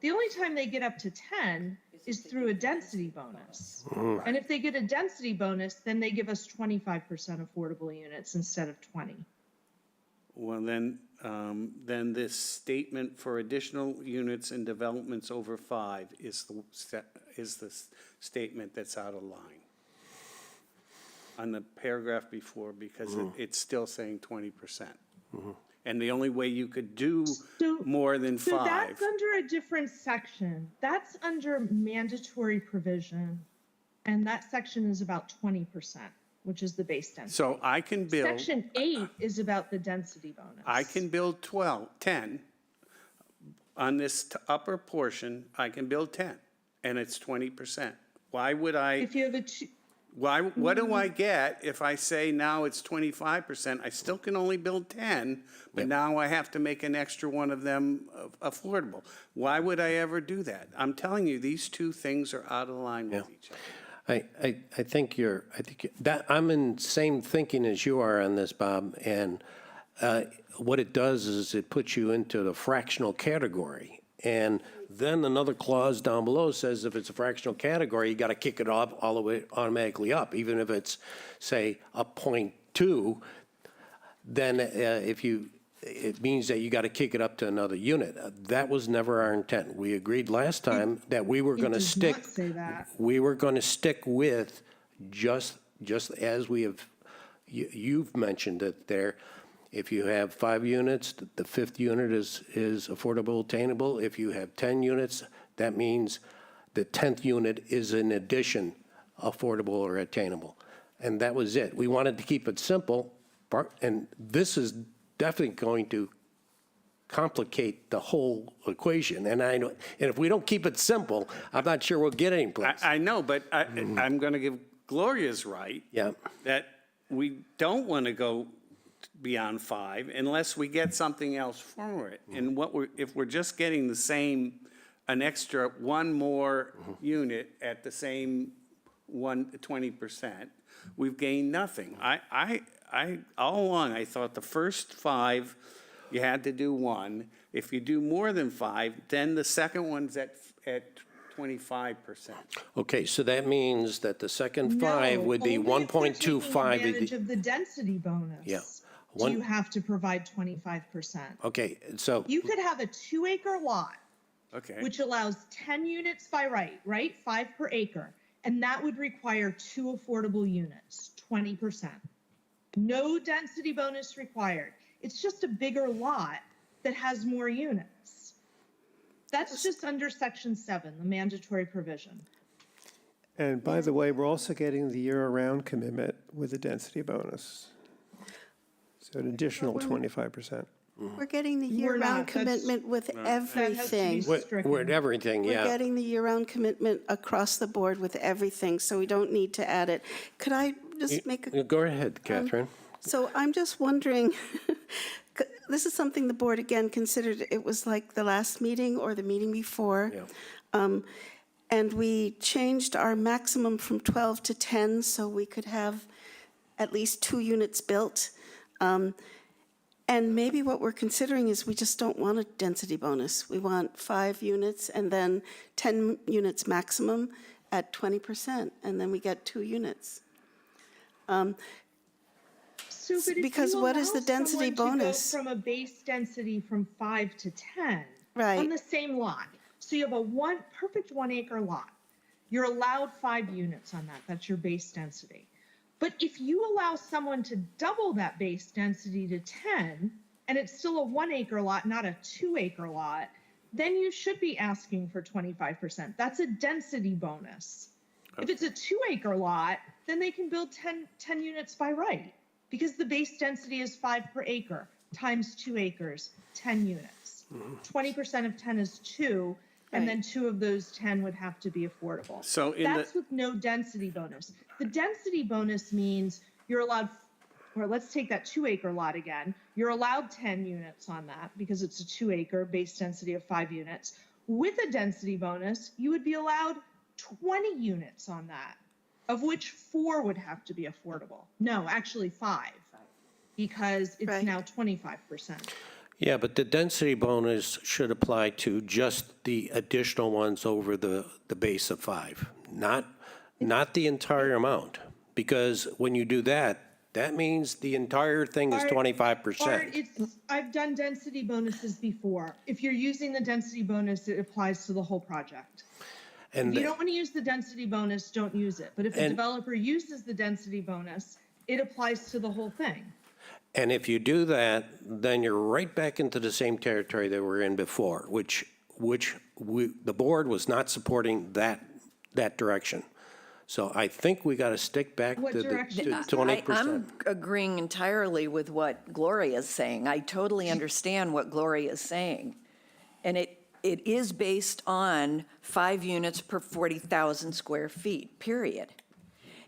The only time they get up to 10 is through a density bonus. And if they get a density bonus, then they give us 25% affordable units instead of 20. Well, then this statement for additional units and developments over 5 is the statement that's out of line on the paragraph before, because it's still saying 20%. And the only way you could do more than 5. So that's under a different section. That's under mandatory provision. And that section is about 20%, which is the base density. So I can build. Section 8 is about the density bonus. I can build 10 on this upper portion. I can build 10, and it's 20%. Why would I? If you have a What do I get if I say now it's 25%? I still can only build 10, but now I have to make an extra one of them affordable. Why would I ever do that? I'm telling you, these two things are out of line with each other. I think I'm in same thinking as you are on this, Bob, and what it does is it puts you into the fractional category. And then another clause down below says if it's a fractional category, you got to kick it off all the way automatically up, even if it's, say, a 0.2, then it means that you got to kick it up to another unit. That was never our intent. We agreed last time that we were going to stick. It does not say that. We were going to stick with just as we have, you've mentioned it there, If you have 5 units, the 5th unit is affordable attainable. If you have 10 units, that means the 10th unit is in addition affordable or attainable. And that was it. We wanted to keep it simple, and this is definitely going to complicate the whole equation. And if we don't keep it simple, I'm not sure we'll get any place. I know, but I'm going to give Gloria's right. Yeah. That we don't want to go beyond 5 unless we get something else for it. And if we're just getting an extra one more unit at the same 20%, we've gained nothing. All along, I thought the first 5, you had to do 1. If you do more than 5, then the second one's at 25%. Okay, so that means that the second 5 would be only if they're 1.25. taking advantage of the density bonus. Yeah. Do you have to provide 25%? Okay, so, You could have a 2-acre lot, Okay. which allows 10 units by right? 5 per acre. And that would require 2 affordable units, 20%. No density bonus required. It's just a bigger lot that has more units. That's just under Section 7, the mandatory provision. And by the way, we're also getting the year-round commitment with the density bonus. So an additional 25%. We're getting the We're not. year-round commitment with That has to be everything. stricken. with everything, We're yeah. getting the year-round commitment across the board with everything, so we don't need to add it. Could I just make a Go ahead, Catherine. So I'm just wondering, this is something the board again considered, it was like the last meeting or the meeting before. Yeah. And we changed our maximum from 12 to 10 so we could have at least 2 units built. And maybe what we're considering is we just don't want a density bonus. We want 5 units and then 10 units maximum at 20%, and then we get 2 units. So, but if Because you what is allow the density someone bonus? to go from a base density from 5 to 10 Right. on the same lot. So you have a perfect 1-acre lot. You're allowed 5 units on that. That's your base density. But if you allow someone to double that base density to 10, and it's still a 1-acre lot, not a 2-acre lot, then you should be asking for 25%. That's a density bonus. If it's a 2-acre lot, then they can build 10 units by right, because the base density is 5 per acre times 2 acres, 10 units. 20% of 10 is 2, and then 2 of those 10 would have to be affordable. So That's with no density bonus. The density bonus means you're allowed, or let's take that 2-acre lot again. You're allowed 10 units on that because it's a 2-acre base density of 5 units. With a density bonus, you would be allowed 20 units on that, of which 4 would have to be affordable. No, actually 5, because it's Right. now 25%. Yeah, but the density bonus should apply to just the additional ones over the base of 5, not the entire amount. Because when you do that, that means the entire thing is Art, 25%. I've done density bonuses before. If you're using the density bonus, it applies to the whole project. And If you don't want to use the density bonus, don't use it. But if a developer uses the density bonus, it applies to the whole thing. And if you do that, then you're right back into the same territory that we're in before, which the board was not supporting that direction. So I think we got to stick back What to the direction? to 20%. I'm agreeing entirely with what Gloria is saying. I totally understand what Gloria is saying. And it is based on 5 units per 40,000 square feet, period.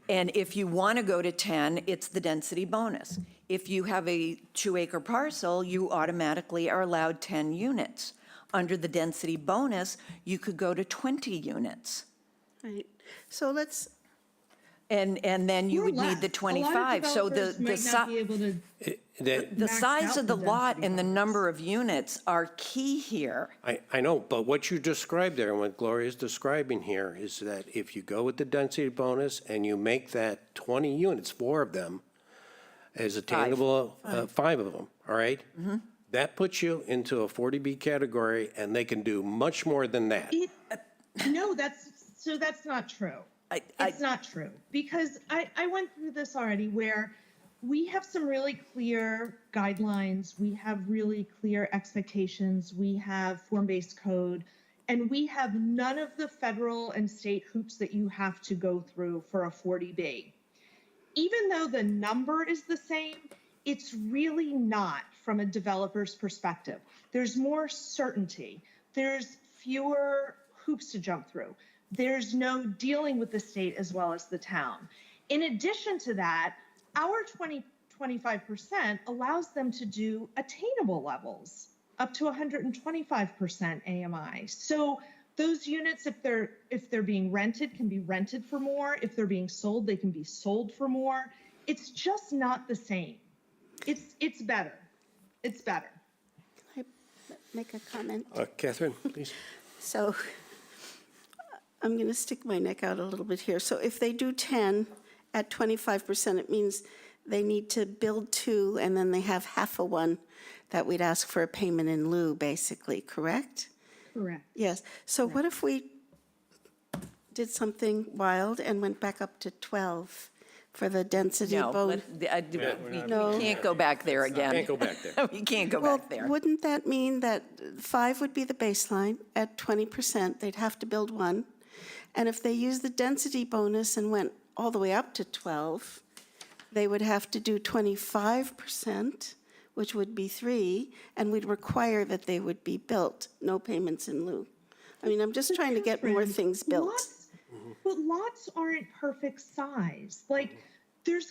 And if you want to go to 10, it's the density bonus. If you have a 2-acre parcel, you automatically are allowed 10 units. Under the density bonus, you could go to 20 units. Right. So let's, And then you Or would need the less. 25. So A lot of developers might not be able to That- the max size out of the the lot density and the bonus. number of units are key here. I know, but what you described there, and what Gloria's describing here, is that if you go with the density bonus and you make that 20 units, 4 of them, as attainable, 5 of them, all right? That puts you into a 40B category, and they can do much more than that. No, that's not true. It's not true, because I went through this already, where we have some really clear guidelines. We have really clear expectations. We have form-based code, and we have none of the federal and state hoops that you have to go through for a 40B. Even though the number is the same, it's really not from a developer's perspective. There's more certainty. There's fewer hoops to jump through. There's no dealing with the state as well as the town. In addition to that, our 25% allows them to do attainable levels up to 125% AMI. So those units, if they're being rented, can be rented for more. If they're being sold, they can be sold for more. It's just not the same. It's better. It's better. Can I make a comment? Catherine, please. So I'm going to stick my neck out a little bit here. So if they do 10 at 25%, it means they need to build 2, and then they have half a one that we'd ask for a payment in lieu, basically, correct? Correct. Yes. So what if we did something wild and went back up to 12 for the density No, bonus? we No. can't go back there again. Can't go back there. We can't go Well, back there. wouldn't that mean that 5 would be the baseline at 20%? They'd have to build 1. And if they use the density bonus and went all the way up to 12, they would have to do 25%, which would be 3, and we'd require that they would be built, no payments in lieu. I mean, I'm just trying to get more things built. But lots aren't perfect size. Like, there are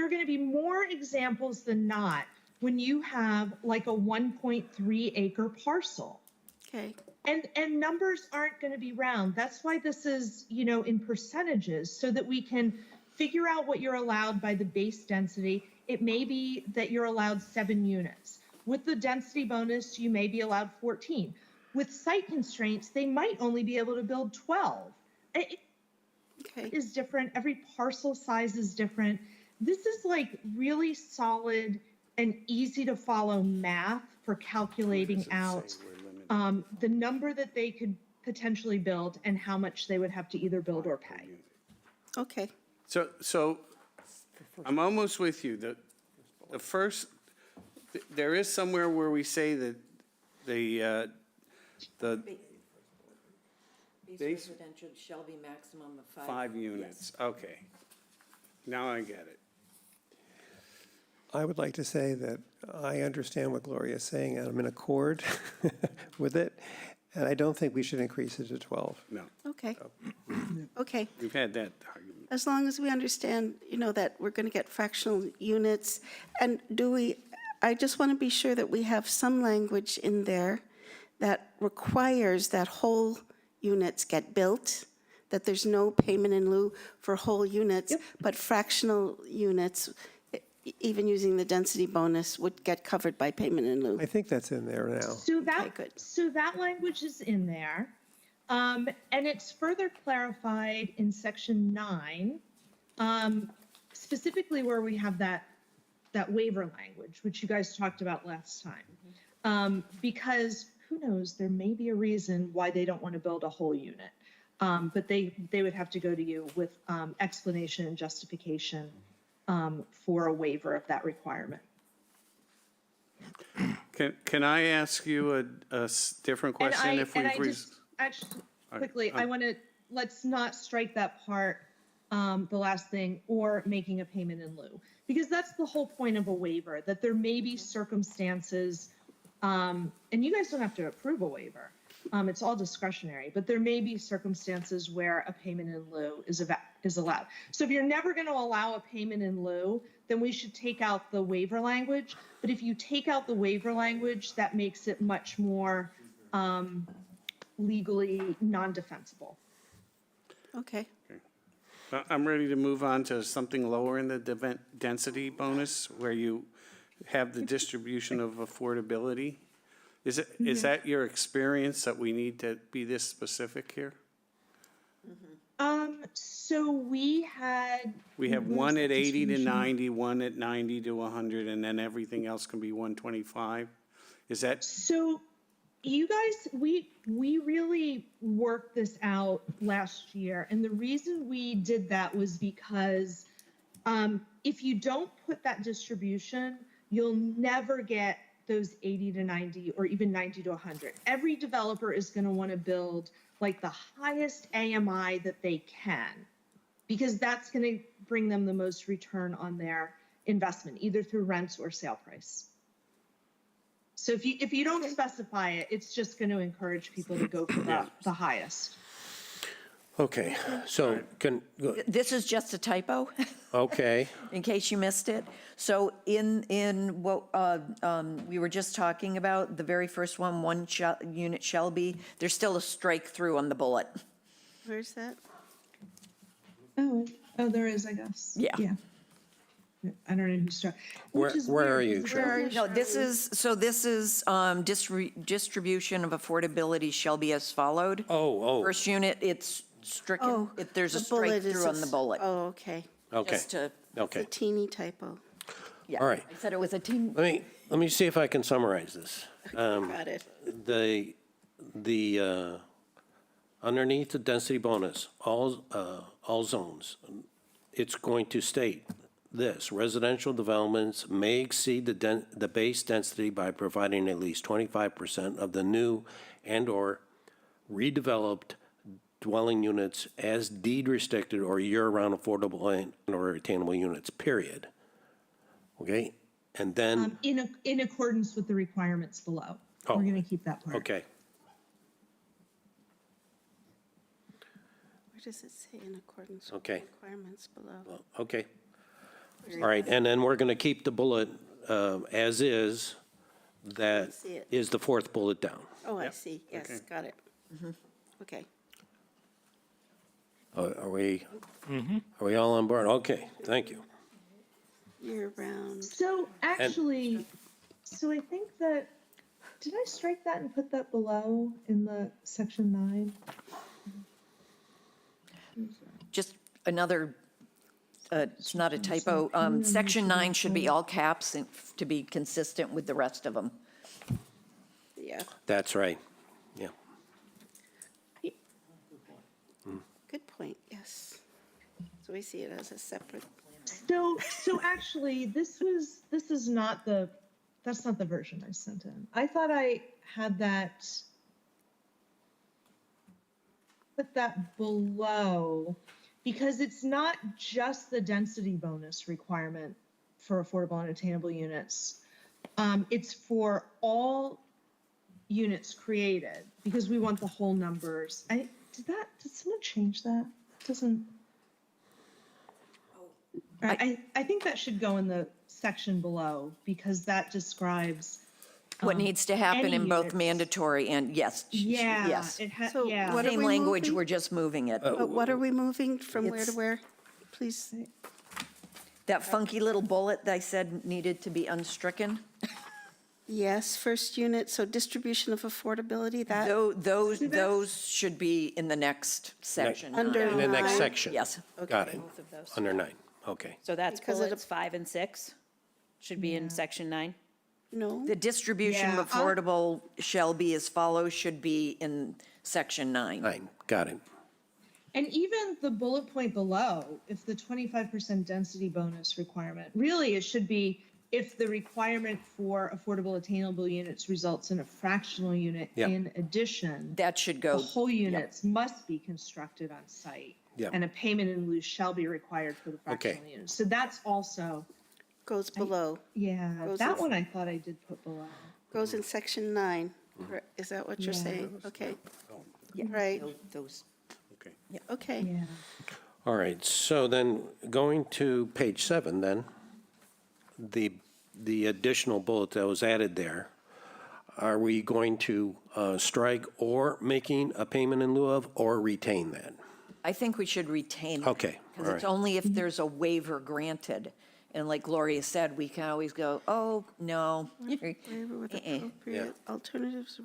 going to be more examples than not when you have like a 1.3 acre parcel. Okay. And numbers aren't going to be round. That's why this is, in percentages, so that we can figure out what you're allowed by the base density. It may be that you're allowed 7 units. With the density bonus, you may be allowed 14. With site constraints, they might only be able to build 12. It is different. Every parcel size is different. This is like really solid and easy to follow math for calculating out the number that they could potentially build and how much they would have to either build or pay. Okay. So I'm almost with you. The first, there is somewhere where we say that the Base residential shall be maximum of 5 units. Okay. Now I get it. I would like to say that I understand what Gloria is saying, and I'm in accord with it, and I don't think we should increase it to 12. No, Okay. Okay. we've had that argument. As long as we understand, that we're going to get fractional units. And I just want to be sure that we have some language in there that requires that whole units get built, that there's no payment in lieu for whole units, but fractional units, even using the density bonus, would get covered by payment in lieu. I think that's in there now. So that language is in there. And it's further clarified in section 9, specifically where we have that waiver language, which you guys talked about last time. Because who knows, there may be a reason why they don't want to build a whole unit. But they would have to go to you with explanation and justification for a waiver of that requirement. Can I ask you a different question? Actually, quickly, let's not strike that part, the last thing, or making a payment in lieu, because that's the whole point of a waiver, that there may be circumstances, and you guys don't have to approve a waiver. It's all discretionary, but there may be circumstances where a payment in lieu is allowed. So if you're never going to allow a payment in lieu, then we should take out the waiver language. But if you take out the waiver language, that makes it much more legally non-defensible. Okay. I'm ready to move on to something lower in the density bonus, where you have the distribution of affordability. Is that your experience that we need to be this specific here? So we have one at 80 to 90, one at 90 to 100, and then everything else can be 125. Is that? So you guys, we really worked this out last year. And the reason we did that was because if you don't put that distribution, you'll never get those 80 to 90 or even 90 to 100. Every developer is going to want to build like the highest AMI that they can, because that's going to bring them the most return on their investment, either through rents or sale price. So if you don't specify it, it's just going to encourage people to go for the highest. Okay, so This is just a typo, okay, in case you missed it. So in what we were just talking about, the very first one unit shall be, there's still a strike through on the bullet. Where's that? Oh, there is, I guess. Yeah. Yeah. I don't know who's starting. Where are you, Cheryl? No, this is distribution of affordability shall be as followed. Oh, First unit, it's stricken, Oh, if there's a the bullet strike is through on the bullet. Oh, okay. okay, Just to, It's a okay. teeny typo. yeah. All right. I said it was a team. Let me see if I can summarize this. Got it. The underneath the density bonus, all zones, it's going to state this: residential developments may exceed the base density by providing at least 25% of the new and/or redeveloped dwelling units as deed restricted or year-round affordable and/or attainable units, period. Okay? And then, In accordance with the requirements below. Oh, We're going to keep that part. okay, Where does it say in accordance with Okay. the requirements below? well, okay. All right, and then we're going to keep the bullet as is. That see it. is the fourth bullet down. Oh, I see. Yes, got it. Okay. Are we all on board? Okay, thank you. Year round. So actually, so I think that, did I strike that and put that below in the section 9? Just another, it's not a typo. Section 9 should be all caps and to be consistent with the rest of them. Yeah, That's right, yeah. good point, yes. So we see it as a separate. So actually, that's not the version I sent in. I thought I had put that below, because it's not just the density bonus requirement for affordable and attainable units. It's for all units created, because we want the whole numbers. Did someone change that? Doesn't. I think that should go in the section below, because that describes What needs to happen any in both units. mandatory and, yes. Yeah, Yes. So yeah. what are Same we language, moving? we're just moving it. But what are we moving from where to It's- where? Please. That funky little bullet that I said needed to be unstricken, Yes, first unit, so distribution of affordability, that, those should be in the next section. Under- In the next Nine. section. Yes. Got it, Both of those. under 9, okay. So that's Because it- bullets 5 and 6 should be in section 9? no? The distribution of Yeah, affordable shall be as follows should be in section 9. 9, got it. And even the bullet point below, if the 25% density bonus requirement, really it should be if the requirement for affordable attainable units results in a fractional unit Yeah. in addition, That should the go, whole units must be constructed on site. Yeah. And a payment in lieu shall be required for the fractional units. So that's also, Goes below, yeah, Goes that in- one I thought I did put below. goes in section 9. Is that what you're Yeah. saying? Okay. Right, those, Okay. okay. Yeah. All right, so then going to page 7 then, the additional bullet that was added there, are we going to strike or making a payment in lieu of, or retain that? I think we should retain it. Okay, Because all it's right. only if there's a waiver granted. And like Gloria said, we can always go, oh, no. Waiver with Eh-eh. appropriate alternatives.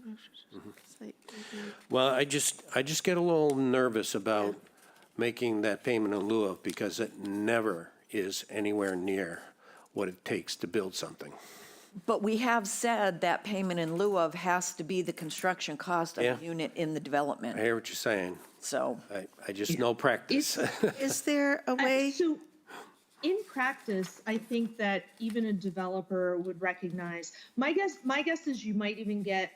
Site review. Well, I just get a little nervous about making that payment in lieu of, because it never is anywhere near what it takes to build something. But we have said that payment in lieu of has to be the construction cost of Yeah. the unit in the I development. hear what you're saying. So, I just know practice. Is there a way, So in practice, I think that even a developer would recognize, my guess is you might even get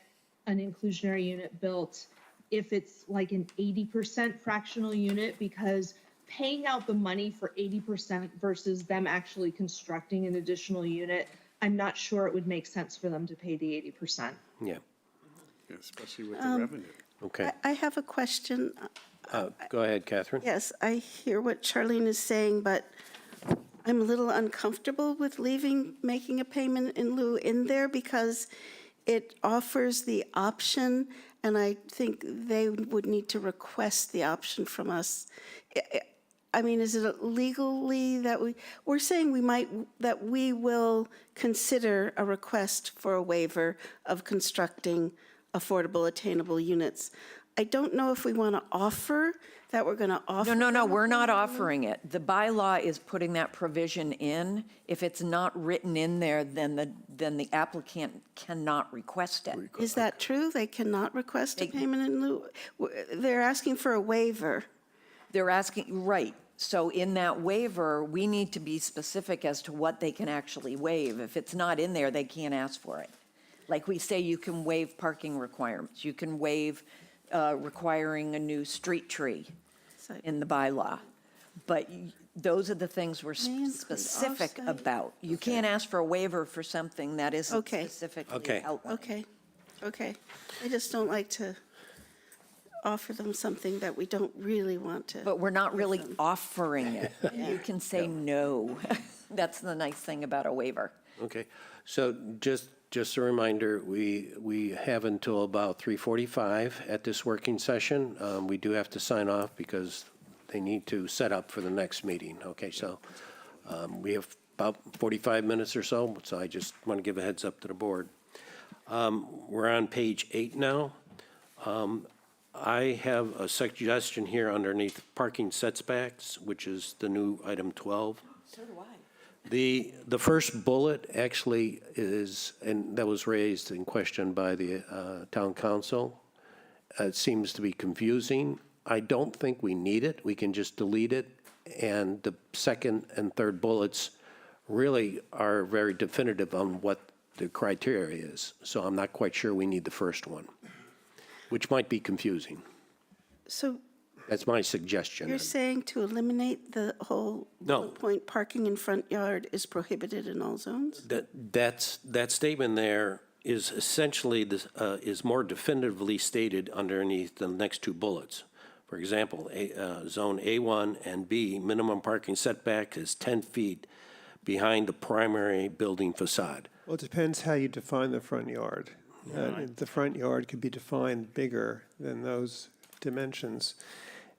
an inclusionary unit built if it's like an 80% fractional unit, because paying out the money for 80% versus them actually constructing an additional unit, I'm not sure it would make sense for them to pay the 80%. Yeah, Especially with the revenue. okay. I have a question. Go ahead, Catherine. Yes, I hear what Charlene is saying, but I'm a little uncomfortable with making a payment in lieu in there because it offers the option, and I think they would need to request the option from us. I mean, is it legally that we're saying that we will consider a request for a waiver of constructing affordable attainable units. I don't know if we want to offer that we're going to offer. No, we're not offering it. The bylaw is putting that provision in. If it's not written in there, then the applicant cannot request it. Is that true? They cannot request a payment in lieu? They're asking for a waiver. They're asking, right. So in that waiver, we need to be specific as to what they can actually waive. If it's not in there, they can't ask for it. Like we say, you can waive parking requirements. You can waive requiring a new street tree in the bylaw. But those are the things we're specific off-site. about. You can't ask for a waiver for something that isn't Okay. specifically Okay. outlined. Okay. I just don't like to offer them something that we don't really want to. But we're not really offering it. You can say no. That's the nice thing about a waiver. Okay, so just a reminder, we have until about 3:45 at this working session. We do have to sign off because they need to set up for the next meeting. Okay, so we have about 45 minutes or so I just want to give a heads up to the board. We're on page 8 now. I have a suggestion here underneath parking setbacks, which is the new item 12. So do I. The first bullet actually is, and that was raised in question by the town council. It seems to be confusing. I don't think we need it. We can just delete it. And the second and third bullets really are very definitive on what the criteria is. So I'm not quite sure we need the first one, which might be confusing. So That's my suggestion. you're saying to eliminate the whole No. bullet point, parking in front yard is prohibited in all zones? That statement there is essentially, is more definitively stated underneath the next two bullets. For example, Zone A1 and B, minimum parking setback is 10 feet behind the primary building facade. Well, it depends how you define the front yard. The front yard could be defined bigger than those dimensions.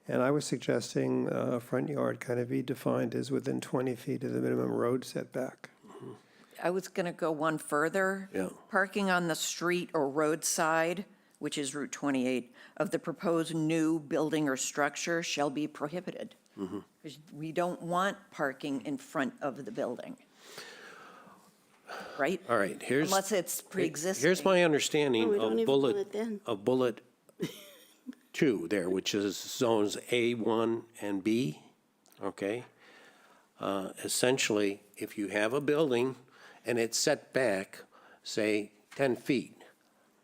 And I was suggesting front yard kind of be defined as within 20 feet of the minimum road setback. I was going to go one further. Yeah. Parking on the street or roadside, which is Route 28, of the proposed new building or structure shall be prohibited. Because we don't want parking in front of the building. Right? All right, here's. Unless it's pre-existing. Here's my No, understanding we don't of even want it then. bullet 2 there, which is zones A1 and B, okay? Essentially, if you have a building and it's set back, say, 10 feet,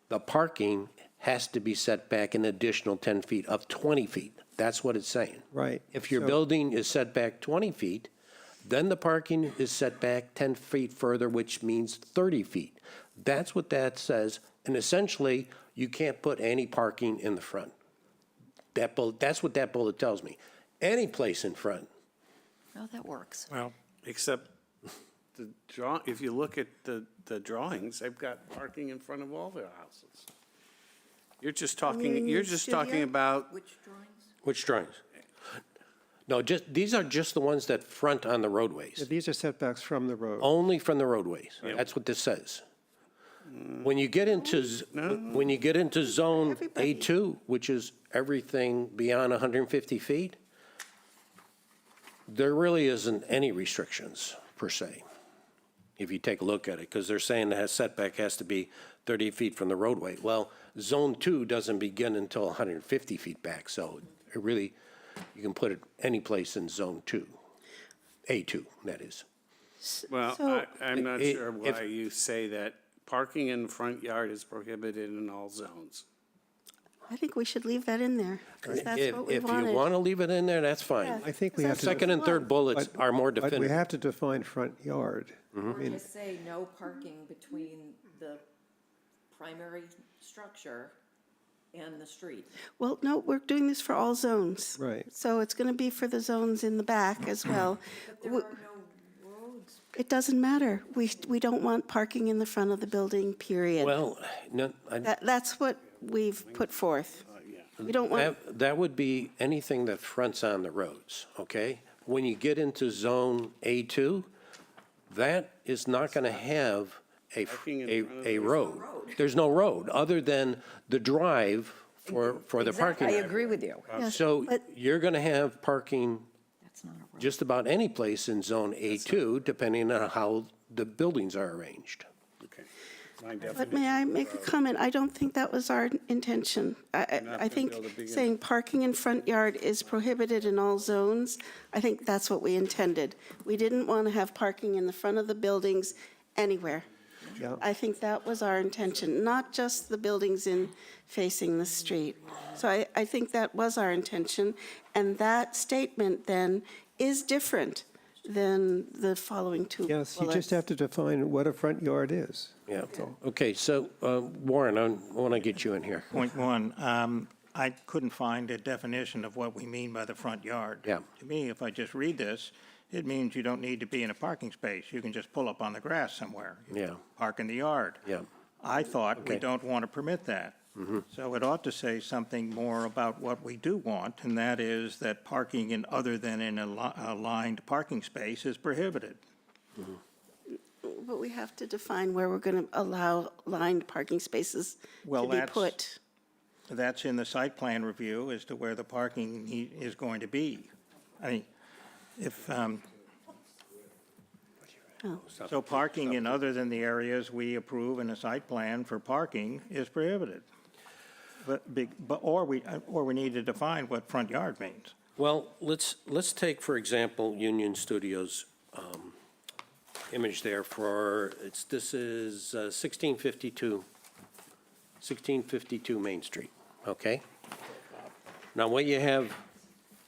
the parking has to be set back an additional 10 feet of 20 feet. That's what it's saying. Right. If your So- building is set back 20 feet, then the parking is set back 10 feet further, which means 30 feet. That's what that says, and essentially, you can't put any parking in the front. That's what that bullet tells me. Any place in front. Oh, that works. Well, Except if you look at the drawings, they've got parking in front of all their houses. You're just talking about, Which drawings? Which drawings? No, these are just the ones that front on the Yeah, roadways. these are setbacks from the road. Only from the roadways. That's what this says. When you get into, zone Everybody. A2, which is everything beyond 150 feet, there really isn't any restrictions per se, if you take a look at it, because they're saying that setback has to be 30 feet from the roadway. Well, zone 2 doesn't begin until 150 feet back, so it really, you can put it any place in zone 2. A2, that is. Well, So- I'm not If- sure why you say that parking in the front yard is prohibited in all zones. I think we should leave that in there, because that's If what we if you wanted. want to leave it in there, that's fine. Yeah. I think we have to. Second and third bullets but- are more But we definitive. have to define front yard. Or just say no parking between the primary structure and the street. Well, no, we're doing this for all zones. Right. So it's going to be for the zones in the back as well. But there W- are no roads. It doesn't matter. We don't want parking in the front of the building, period. Well, no, That's what we've put forth. We don't want, that would be anything that fronts on the roads, okay? When you get into zone A2, that is not going to have Parking in front of a the- road. There's no road, other than the drive for the parking. I agree with you. yes, So but you're going to have parking That's not a road. just about any place in zone A2, depending on how the buildings are arranged. Okay. My But definition. may I make a comment? I don't think that was our intention. I gonna think build a big- saying parking in front yard is prohibited in all zones, I think that's what we intended. We didn't want to have parking in the front of the buildings anywhere. Yeah. I think that was our intention, not just the buildings facing the street. So I think that was our intention, and that statement then is different than the following two Yes, you just bullets. have to define what a front yard is. Yeah, okay, so Warren, I want to get you in here. Point one, I couldn't find a definition of what we mean by the front yard. Yeah. To me, if I just read this, it means you don't need to be in a parking space. You can just pull up on the grass somewhere. You Yeah. Park in the yard. Yeah. I thought we Okay. don't want to permit that. So it ought to say something more about what we do want, and that is that parking in other than in a lined parking space is prohibited. But we have to define where we're going to allow lined parking spaces Well, to be that's- put. That's in the site plan review as to where the parking is going to be. I mean, if, Oh. so parking in other than the areas we approve in a site plan for parking is prohibited. Or we need to define what front yard means. Well, let's take, for example, Union Studios image there for, this is 1652 Main Street, okay? Now, what you have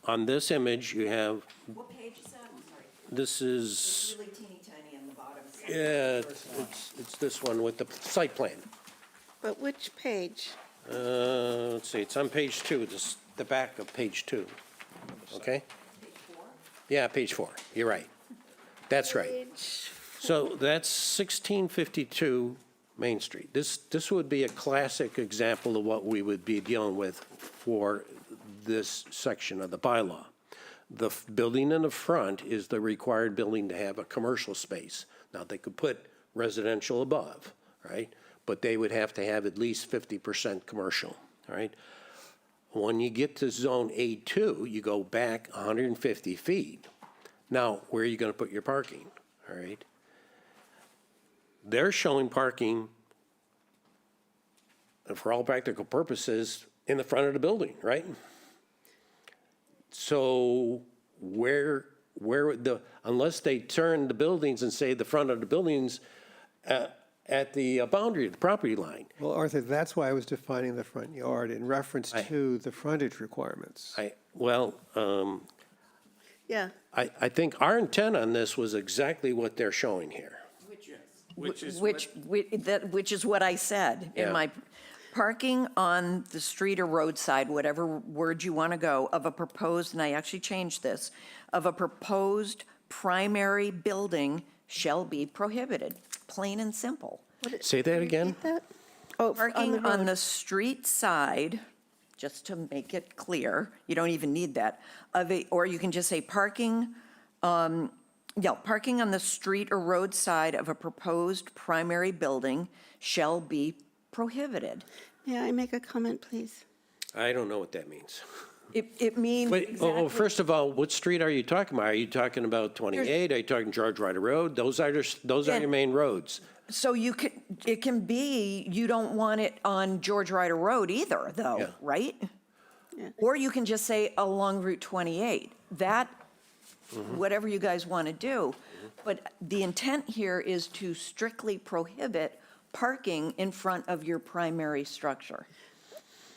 on this image, you have, What page is that? I'm sorry. this is, Really teeny tiny on the bottom. yeah, it's this one with the site plan. But which page? Let's see, it's on page 2, the back of page 2, okay? Yeah, page 4, you're right. That's right. So that's 1652 Main Street. This would be a classic example of what we would be dealing with for this section of the bylaw. The building in the front is the required building to have a commercial space. Now, they could put residential above, right? But they would have to have at least 50% commercial, all right? When you get to zone A2, you go back 150 feet. Now, where are you going to put your parking, all right? They're showing parking, for all practical purposes, in the front of the building, right? So where would unless they turn the buildings and say the front of the buildings at the boundary, the property line. Well, Arthur, that's why I was defining the front yard in reference to the frontage requirements. Yeah, I think our intent on this was exactly what they're showing here. Which is Which is what I said in Yeah. my, parking on the street or roadside, whatever word you want to go, of a proposed, and I actually changed this, of a proposed primary building shall be prohibited, plain and simple. Say that again? that? Oh, on the Parking on road. the street side, just to make it clear, you don't even need that, or you can just say parking, parking on the street or roadside of a proposed primary building shall be prohibited. May I make a comment, please? I don't know what that means. It means Wait, exactly. first of all, what street are you talking about? Are you talking about 28? Are you talking George Ryder Road? Those are your main roads. So it can be, you don't want it on George Ryder Road either, though, Yeah. right? Yeah. Or you can just say along Route 28. That whatever you guys want to do. But the intent here is to strictly prohibit parking in front of your primary structure.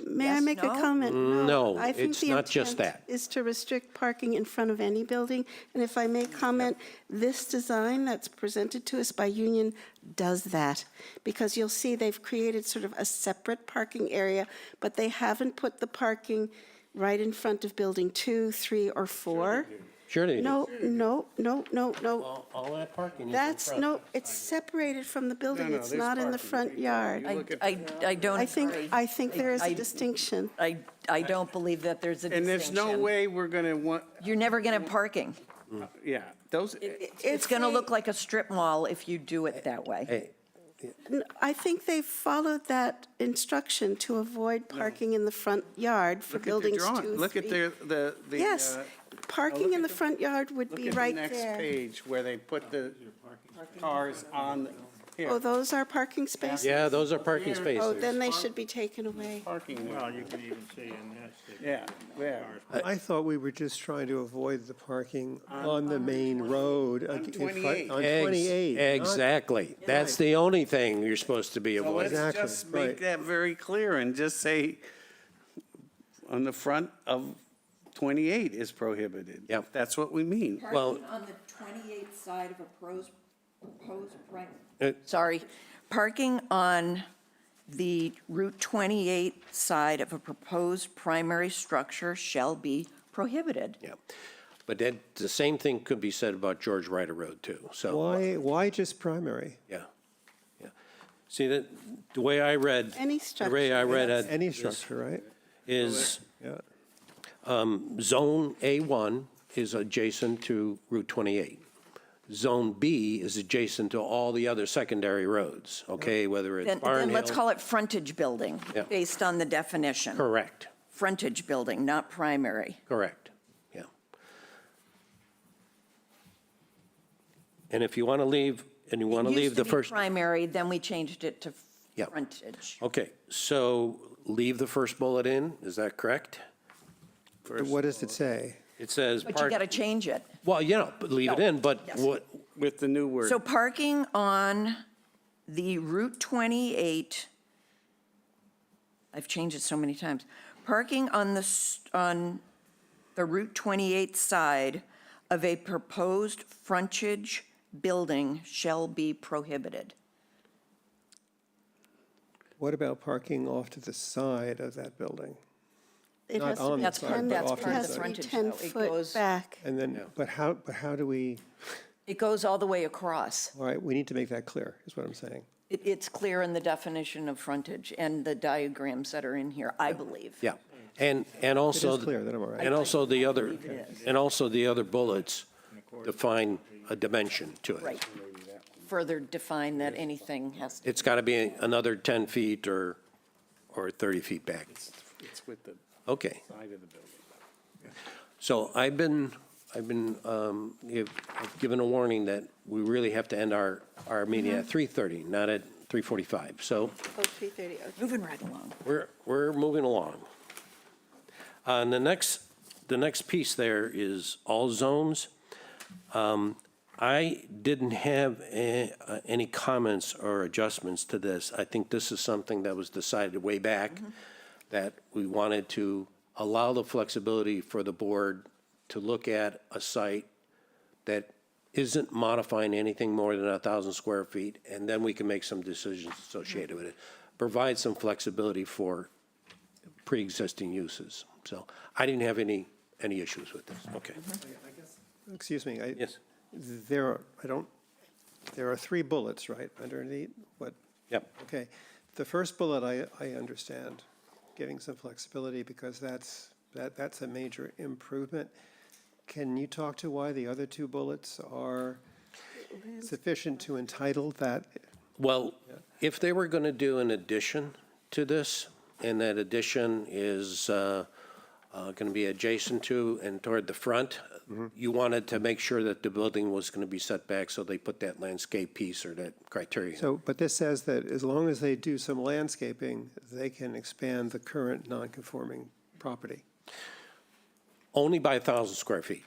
May I Yes, make a no? comment? No, I think it's the not just intent that. is to restrict parking in front of any building. And if I may comment, this design that's presented to us by Union does that. Because you'll see they've created sort of a separate parking area, but they haven't put the parking right in front of building 2, 3, or 4. Sure they do. No. All that parking is in That's, front. no, it's separated from the building. no, It's there's not in the parking. front yard. I don't I think, agree. I think there is I- a distinction. I don't believe that there's a And distinction. there's no way we're going to want, You're never going to have parking. yeah, those, It's going to look like a strip mall if you do it that way. Hey, I think they followed that instruction to avoid parking in the front yard for look at the buildings 2, 3. drawing. Look at the. Yes, parking look in at the front yard would Look be at the right next there. page where they put the cars on, Oh, here, those are parking spaces? Yeah, those are parking Oh, spaces. then they should be taken away. parking there. Well, you can even see in this. Yeah, yeah. I thought we were just trying to avoid the parking on the main road. on in front- 28. On Ex- 28. not- Exactly. That's the only thing you're supposed to be So avoiding. let's Exactly, just make right. that very clear and just say on the front of 28 is prohibited. Yep. That's what we mean. Well- Parking on the 28th side of a proposed Uh, sorry, parking on the Route 28 side of a proposed primary structure shall be prohibited. Yeah. But that, the same thing could be said about George Ryder Road, too. So, Why just primary? yeah. Yeah. See, the way I read. Any The way I read it. Any is- structure, right? Is Yeah. Zone A1 is adjacent to Route 28. Zone B is adjacent to all the other secondary roads, okay, whether it's Then Barn let's Hill. call it frontage building, Yeah. based on the definition. Correct, Frontage building, not primary. correct, yeah. And if you want to leave, and you want to leave the It used first. to be primary, then we changed it to Yeah. frontage. Okay, so leave the first bullet in, is that correct? What does it say? It says. But you got to change it. Well, yeah, but leave it in, but Yes. what, With the new word. So parking on the Route 28, I've changed it so many times. Parking on the Route 28 side of a proposed frontage building shall be prohibited. What about parking off to the side of that building? It Not has to on be the That's side, part, 10, but that's off to part the of the side. frontage, 10 though. It foot goes, back. And then, but how do we, it goes all the way across. all right, we need to make that clear, is what I'm saying. It's clear in the definition of frontage and the diagrams that are in here, I believe. yeah. And also. It is clear, then I'm all right. And also the other, believe it is. and also the other bullets define a dimension to it. Right. Further define that anything has to. It's got to be another 10 feet or 30 feet back. It's with the Okay, side of the building. so I've given a warning that we really have to end our meeting at 3:30, not at 3:45. So Oh, 3:30, okay. Moving right along. we're moving along. And the next piece there is all zones. I didn't have any comments or adjustments to this. I think this is something that was decided way back, that we wanted to allow the flexibility for the board to look at a site that isn't modifying anything more than 1,000 square feet, and then we can make some decisions associated with it. Provide some flexibility for pre-existing uses. So I didn't have any issues with this. Okay. Excuse me, Yes. there are 3 bullets, right, underneath what? Yep. Okay. The first bullet, I understand, giving some flexibility because that's a major improvement. Can you talk to why the other 2 bullets are sufficient to entitle that? Well, if they were going to do an addition to this, and that addition is going to be adjacent to and toward the front, you wanted to make sure that the building was going to be set back, so they put that landscape piece or that criteria. So, but this says that as long as they do some landscaping, they can expand the current non-conforming property. Only by 1,000 square feet.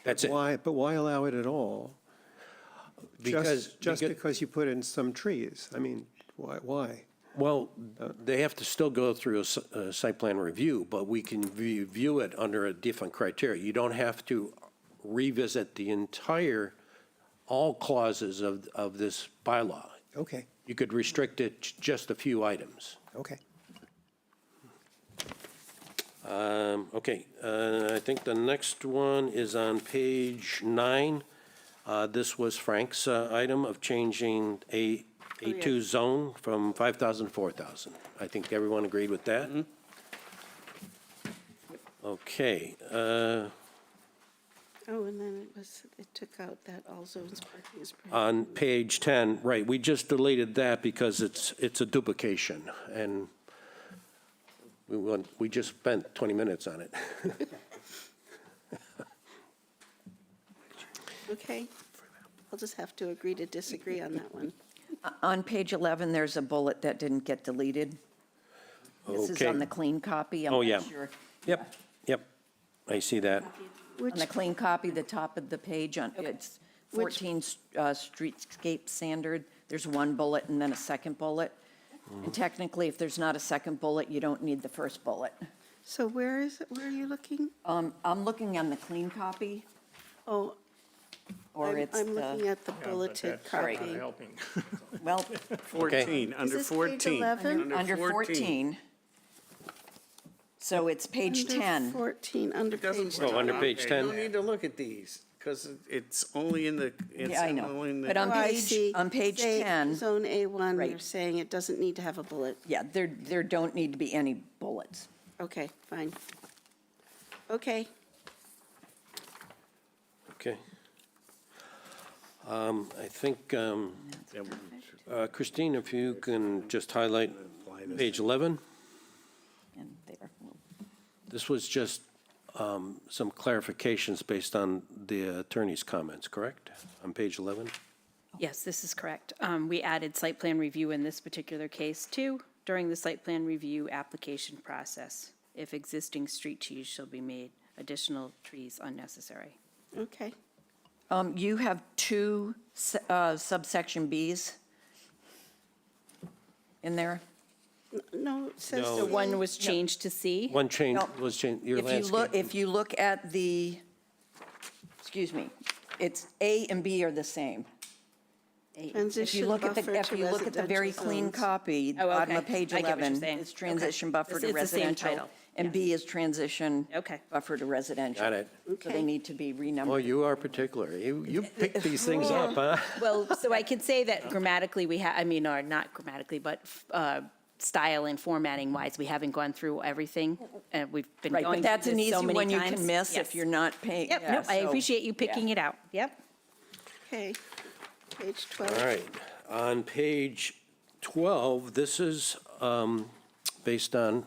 That's it. But why allow it at all? Just Because- because you put in some trees? I mean, why? Well, they have to still go through a site plan review, but we can review it under a different criteria. You don't have to revisit the entire, all clauses of this bylaw. Okay, You could restrict it to just a few items. okay. Okay, I think the next one is on page 9. This was Frank's item of changing A2 zone from 5,000 to 4,000. I think everyone agreed with that? Okay, Oh, and then it took out that all zones parking is prohibited. on page 10, right, we just deleted that because it's a duplication, and we just spent 20 minutes on it. Okay, I'll just have to agree to disagree on that one. On page 11, there's a bullet that didn't get deleted. This is Okay. on the clean copy. I'm Oh, not yeah. sure. Yep, I see that. On the clean copy, the top of the page, it's 14 streetscape standard. There's one bullet and then a second bullet. And technically, if there's not a second bullet, you don't need the first bullet. So where is it, where are you looking? I'm looking on the clean copy, Oh, or it's I'm looking the, at the bulleted That's not copy. helping. well, 14, under this page 14. 11? under 14. So it's page Under 10. 14, under page, Oh, under page Okay, 10. No need to look at these, because it's only in the, Yeah, I know. only in the. But on oh, I page, see. on page Say 10, Zone A1, Right. you're saying it doesn't need to have a bullet. yeah, there don't need to be any bullets. Okay, fine. Okay, Okay. I think, Christine, if you can just highlight page 11. And there, This was just some clarifications based on the attorney's comments, correct? On page 11? Yes, this is correct. We added site plan review in this particular case too, during the site plan review application process. If existing street trees shall be made, additional trees unnecessary. okay. You have two subsection Bs in there. No, it says. No. So one was changed to C. One change No. was changed, your If you look, landscape. if you look at the, excuse me, it's A and B are the same. If Transition you look at buffer the, if to you look at the very residential clean zones. copy, Oh, bottom of okay. page I get what you're 11, saying. it's transition buffer to It's the same residential. title. And B is transition Okay. buffer to residential. Got it. So Okay. they need to be Oh, renumbered. you are particular. You pick these things up, huh? Well, so I could say that grammatically we have, I mean, or not grammatically, but style and formatting wise, we haven't gone through everything. And we've been Right, going but through that's an this so easy many one you times. can miss Yes. if you're not paying. Yep, yeah, no, I so- appreciate you yeah. picking it out. Yep. Okay, page 12. All right. On page 12, this is based on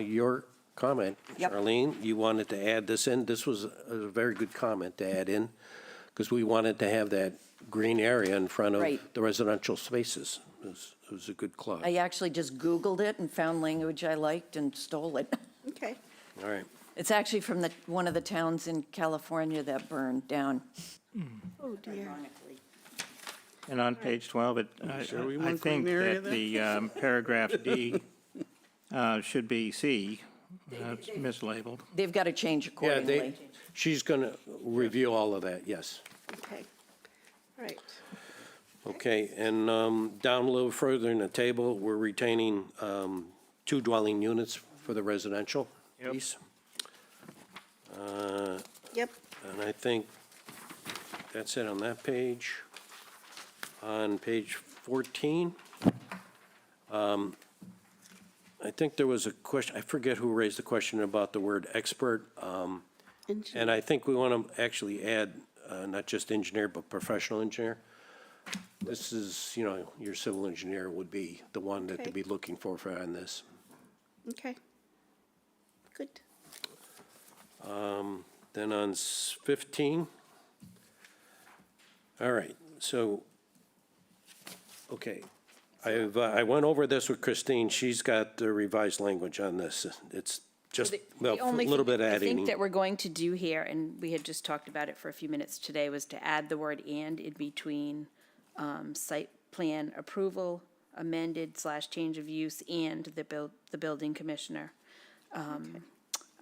your comment, Yep. Charlene. You wanted to add this in. This was a very good comment to add in, because we wanted to have that green area in front of Right. the residential spaces. It was a good clause. I actually just Googled it and found language I liked and stole it. Okay, All right. It's actually from one of the towns in California that burned down. oh dear. And on page 12, Sure we I want think green area that the paragraph D should be C. It's mislabeled. They've got to change Yeah, accordingly. she's going to review all of that, yes. Okay, all right. Okay, and down a little further in the table, we're retaining 2 dwelling units for the residential Yep. piece. Yep, And I think that's it on that page. On page 14, I think there was a question, I forget who raised the question about the word expert. And I think we want to actually add not just engineer, but professional engineer. This is, your civil engineer would be the one that Okay. to be looking for on this. okay. Good. Then on 15, all right, so, okay. I went over this with Christine. She's got the revised language on this. It's Just, The well, a only little thing bit I think adding. that we're going to do here, and we had just talked about it for a few minutes today, was to add the word "and" in between site plan approval, amended / change of use, and the building commissioner.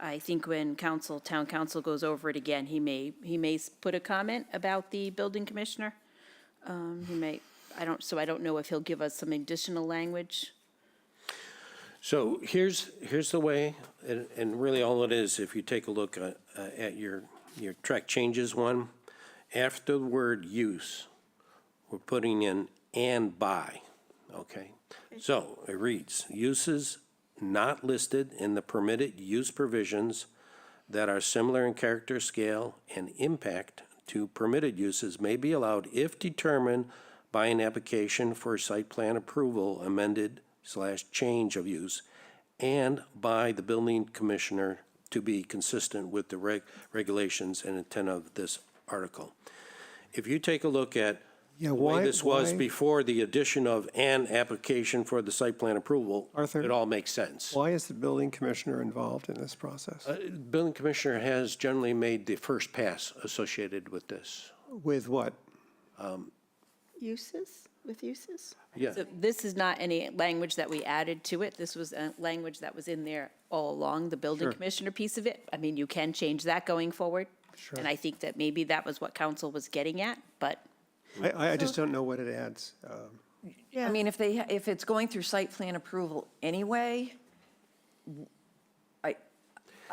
I think when town council goes over it again, he may put a comment about the building commissioner. He may, I don't know if he'll give us some additional language. So here's the way, and really all it is, if you take a look at your track changes one, after the word use, we're putting in "and by," okay? So it reads, uses not listed in the permitted use provisions that are similar in character, scale, and impact to permitted uses may be allowed if determined by an application for site plan approval amended / change of use and by the building commissioner to be consistent with the regulations and intent of this article. If you take a look at Yeah, the way why- this was why- before the addition of an application for the site plan approval, Arthur? it all makes sense. Why is the building commissioner involved in this process? Building commissioner has generally made the first pass associated with this. With what? Uses, with uses? Yeah, So this is not any language that we added to it. This was a language that was in there all along, the building Sure. commissioner piece of it. I mean, you can change that going forward. Sure. And I think that maybe that was what council was getting at, but I just don't know what it adds. I mean, if it's going through site plan approval anyway,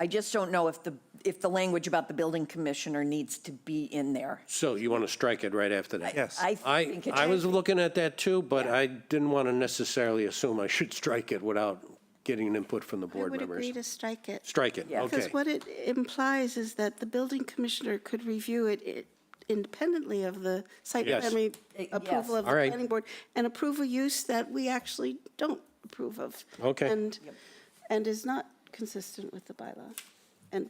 I just don't know if the language about the building commissioner needs to be in there. so you want to strike it right after that? Yes. I think it I was should. looking at that too, but I didn't want to necessarily assume I should strike it without getting an input from the I board would agree members. to strike it. Strike it, Yeah. okay. Because what it implies is that the building commissioner could review it independently of the site Yes. plan approval of the All right. planning board and approve a use that we actually don't approve of. Okay. And is not consistent with the bylaw. And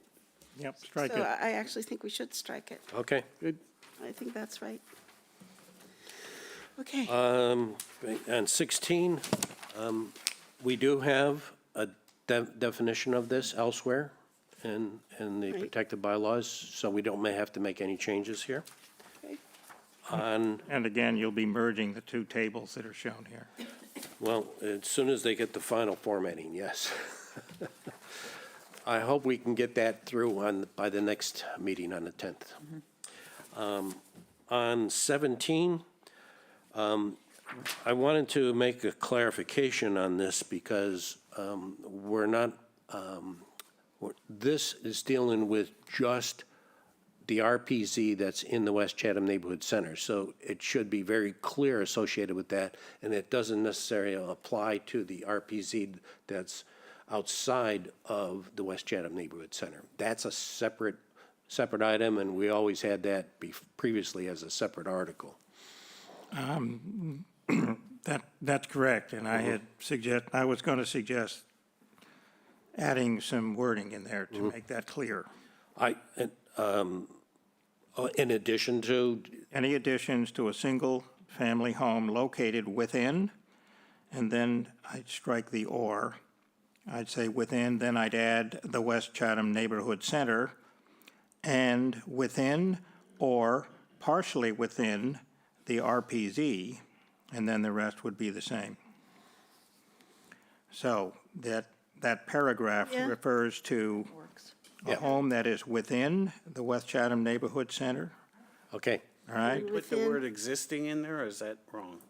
Yep, strike so it. I actually think we should strike it. Okay, good. I think that's right. Okay. And 16, we do have a definition of this elsewhere in the Right. protected bylaws, so we don't may have to make any changes here. Okay. On, And again, you'll be merging the two tables that are shown here. well, as soon as they get the final formatting, yes. I hope we can get that through by the next meeting on the 10th. On 17, I wanted to make a clarification on this because we're not, this is dealing with just the RPZ that's in the West Chatham Neighborhood Center. So it should be very clear associated with that, and it doesn't necessarily apply to the RPZ that's outside of the West Chatham Neighborhood Center. That's a separate item, and we always had that previously as a separate article. That's correct, and I was going to suggest adding some wording in there to make that clear. In addition to, Any additions to a single-family home located within, and then I'd strike the "or." I'd say within, then I'd add the West Chatham Neighborhood Center, and within or partially within the RPZ, and then the rest would be the same. So that paragraph Yeah. refers to a home that is within the West Chatham Neighborhood Center, okay, all right? Put the Within- word existing in there, or is that wrong?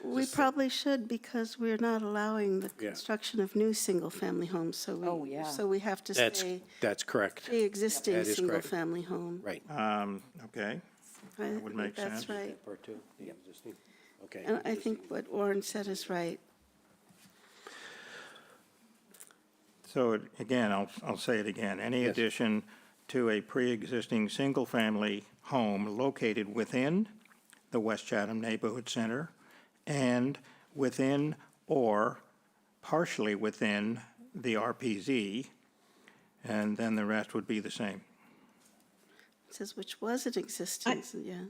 We probably should because we're not allowing the Yeah. construction of new single-family homes, so we. Oh, yeah. So we have to say that's correct, the existing That is correct. single-family home. right. Okay, I would think make That's sense. right. Part two, the existing, okay. And I think what Warren said is right. so again, I'll say it again. Any Yes. addition to a pre-existing single-family home located within the West Chatham Neighborhood Center and within or partially within the RPZ, and then the rest would be the same. It says which was in existence, yeah.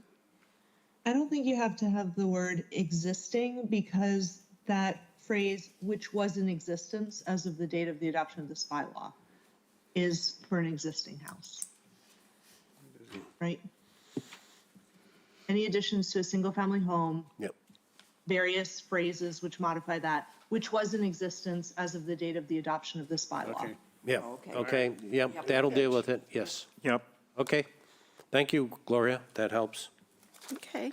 I don't think you have to have the word existing because that phrase, which was in existence as of the date of the adoption of this bylaw, is for an existing house. Right? Any additions to a single-family home, Yep. various phrases which modify that, which was in existence as of the date of the adoption of this bylaw. Okay. Yeah, okay. okay, yep, that'll deal with it, yes. Yep. Okay, thank you, Gloria, that helps. Okay.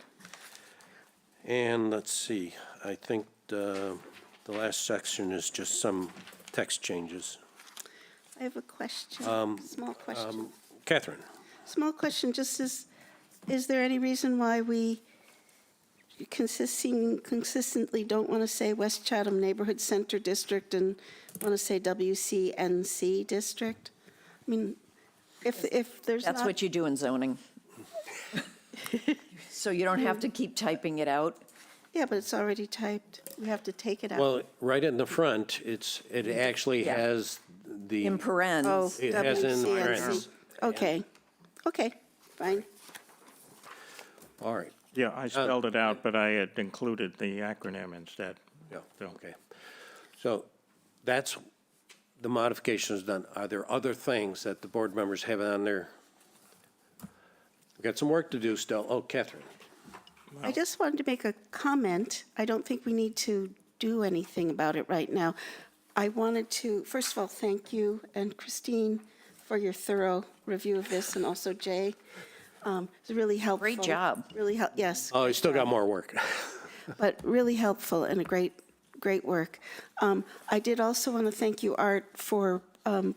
And let's see, I think the last section is just some text changes. I have a question, small question. Catherine? Small question, just is there any reason why we consistently don't want to say West Chatham Neighborhood Center District and want to say WCNC District? I mean, if there's not. That's what you do in zoning. So you don't have to keep typing it out. Yeah, but it's already typed. We have to take it out. Well, right in the front, it actually Yeah. has the. In Oh, parentheses. It has in WCNC. parentheses. Okay, okay, fine. All right, Yeah, I spelled it out, but I had included the acronym instead. yeah, So- okay. So that's, the modification is done. Are there other things that the board members have on their? We've got some work to do still. Oh, Catherine? I just wanted to make a comment. I don't think we need to do anything about it right now. I wanted to, first of all, thank you and Christine for your thorough review of this, and also Jay. It's really helpful. Great job. Really yes. Oh, you still got more work. But really helpful and a great work. I did also want to thank you, Art, for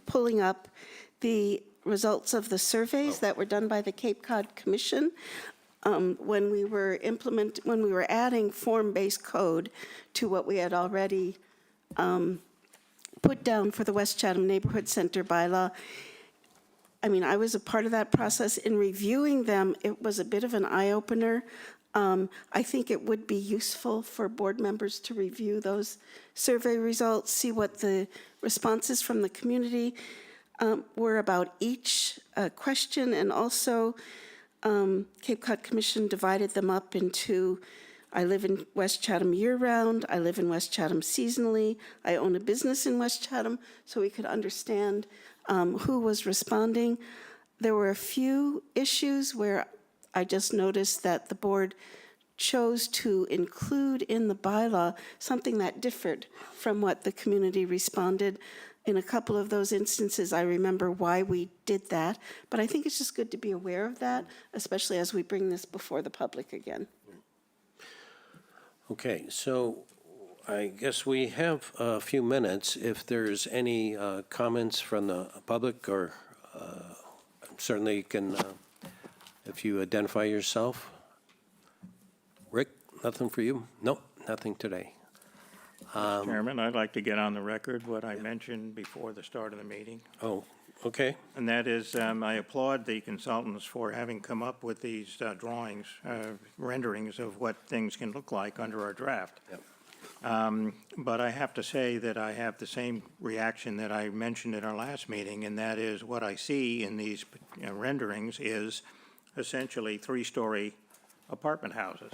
pulling up the results of the surveys that were done by the Cape Cod Commission when we were adding form-based code to what we had already put down for the West Chatham Neighborhood Center bylaw. I mean, I was a part of that process. In reviewing them, it was a bit of an eye-opener. I think it would be useful for board members to review those survey results, see what the responses from the community were about each question, and also Cape Cod Commission divided them up into, I live in West Chatham year-round, I live in West Chatham seasonally, I own a business in West Chatham, so we could understand who was responding. There were a few issues where I just noticed that the board chose to include in the bylaw something that differed from what the community responded. In a couple of those instances, I remember why we did that, but I think it's just good to be aware of that, especially as we bring this before the public again. Okay, so I guess we have a few minutes. If there's any comments from the public, or certainly you can, if you identify yourself. Rick, nothing for you? Nope, nothing today. Chairman, I'd like to get on the record what I mentioned before the start of the meeting. Oh, okay. And that is, I applaud the consultants for having come up with these drawings, renderings of what things can look like under our draft. Yep. But I have to say that I have the same reaction that I mentioned at our last meeting, and that is what I see in these renderings is essentially three-story apartment houses.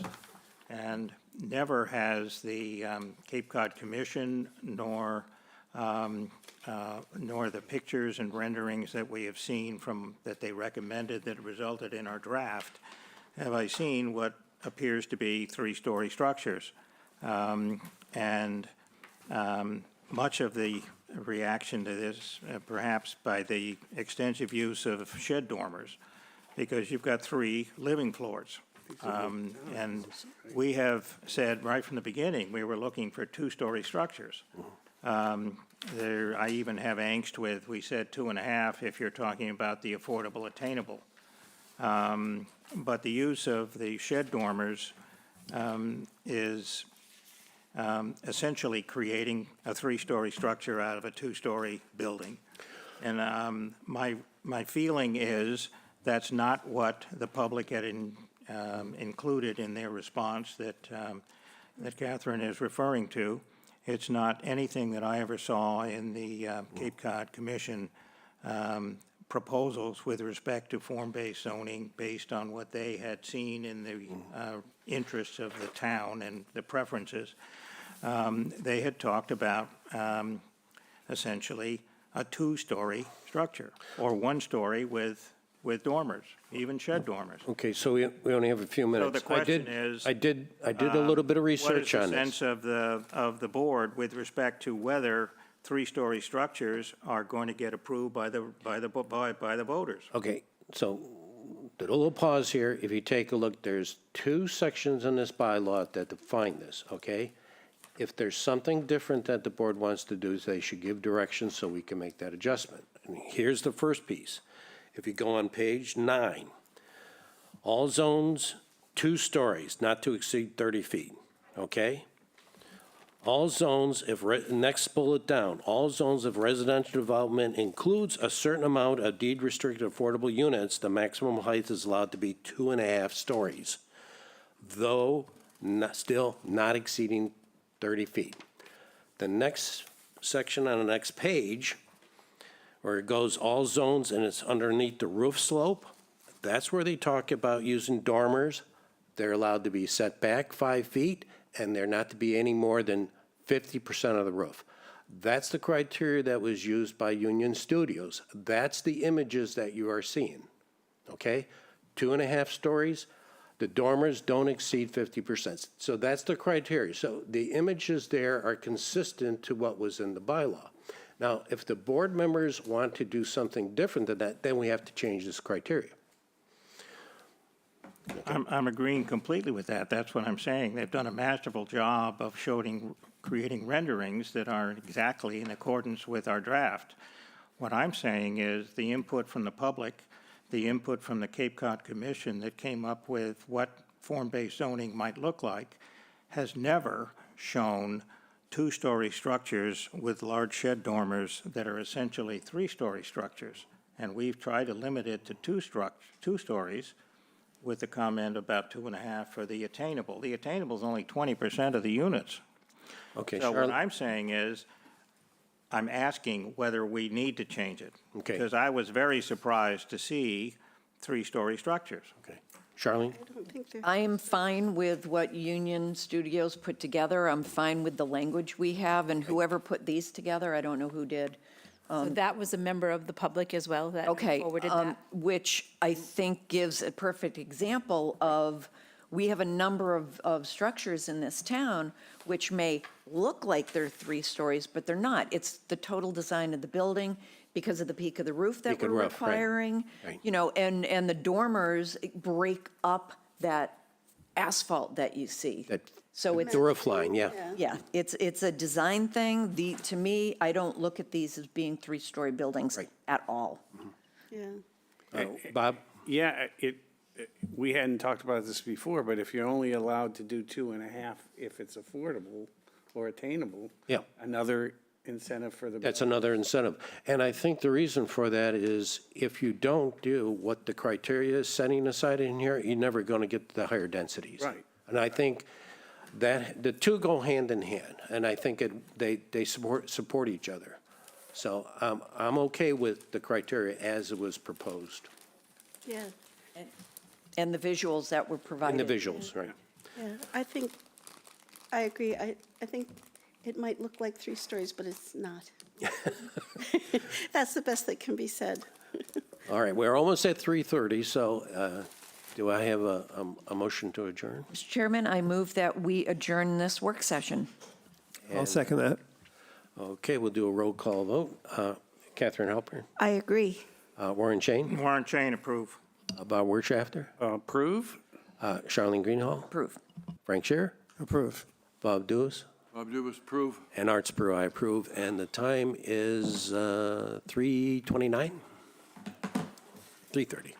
And never has the Cape Cod Commission nor the pictures and renderings that we have seen that they recommended that resulted in our draft, have I seen what appears to be three-story structures. And much of the reaction to this, perhaps by the extensive use of shed dormers, because you've got 3 living floors. And we have said right from the beginning, we were looking for 2-story structures. I even have angst with, we said 2.5 if you're talking about the affordable attainable. But the use of the shed dormers is essentially creating a 3-story structure out of a 2-story building. And my feeling is that's not what the public had included in their response that Catherine is referring to. It's not anything that I ever saw in the Cape Cod Commission proposals with respect to form-based zoning based on what they had seen in the interests of the town and the preferences. they had talked about essentially a two-story structure, or one-story with dormers, even shed dormers. Okay, so we only have a few minutes. the question is, I did a little bit of research on What is the this. sense of the board with respect to whether three-story structures are going to get approved by the voters? Okay, so, did a little pause here. If you take a look, there's 2 sections in this bylaw that define this, okay? If there's something different that the board wants to do, they should give directions so we can make that adjustment. And here's the first piece. If you go on page 9, all zones 2 stories, not to exceed 30 feet, okay? All zones, next bullet down, all zones of residential development includes a certain amount of deed-restricted affordable units, the maximum height is allowed to be 2.5 stories, though still not exceeding 30 feet. The next section on the next page, where it goes all zones and it's underneath the roof slope, that's where they talk about using dormers. They're allowed to be set back 5 feet, and they're not to be any more than 50% of the roof. That's the criteria that was used by Union Studios. That's the images that you are seeing, okay? 2.5 stories, the dormers don't exceed 50%. So that's the criteria. So the images there are consistent to what was in the bylaw. Now, if the board members want to do something different than that, then we have to change this criteria. I'm agreeing completely with that. That's what I'm saying. They've done a masterful job of creating renderings that are exactly in accordance with our draft. What I'm saying is the input from the public, the input from the Cape Cod Commission that came up with what form-based zoning might look like has never shown 2-story structures with large shed dormers that are essentially 3-story structures. And we've tried to limit it to 2 stories, with the comment about 2.5 for the attainable. The attainable is only 20% of the units. Okay, So what Charlotte? I'm saying is, I'm asking whether we need to change it. Okay. Because I was very surprised to see 3-story structures. Okay. Charlene? I don't think they're. I am fine with what Union Studios put together. I'm fine with the language we have, and whoever put these together, I don't know who did. So that was a member of the public as well that Okay, forwarded that? which I think gives a perfect example of, we have a number of structures in this town which may look like they're 3 stories, but they're not. It's the total design of the building because of the peak of the roof that Peak of we're the roof, right. requiring. Right. You know, and the dormers break up that asphalt that you see. So it's, The roof line, yeah. yeah, it's a design thing. To me, I don't look at these as being 3-story buildings Right. at all. Yeah. Bob? Yeah, we hadn't talked about this before, but if you're only allowed to do 2.5 if it's affordable or attainable. Yeah. Another incentive for the. That's another incentive. And I think the reason for that is if you don't do what the criteria is setting aside in here, you're never going to get the higher densities. Right. And I think that the two go hand in hand, and I think they support each other. So I'm okay with the criteria as it was proposed. Yeah, And the visuals that were And provided. the visuals, right. yeah, I agree. I think it might look like 3 stories, but it's not. That's the best that can be said. All right, we're almost at 3:30, so do I have a motion to adjourn? Mr. Chairman, I move that we adjourn this work session. I'll second that. Okay, we'll do a roll call vote. Catherine Halpern, I agree. Warren Chain, Warren Chain, approve. Bob Wirtschafter, Approve? Charlene Greenhall, Approve. Frank Scheer, Approve. Bob Dewis, Bob Dubus, approve. and Art Spur, I approve. And the time is 3:29? 3:30.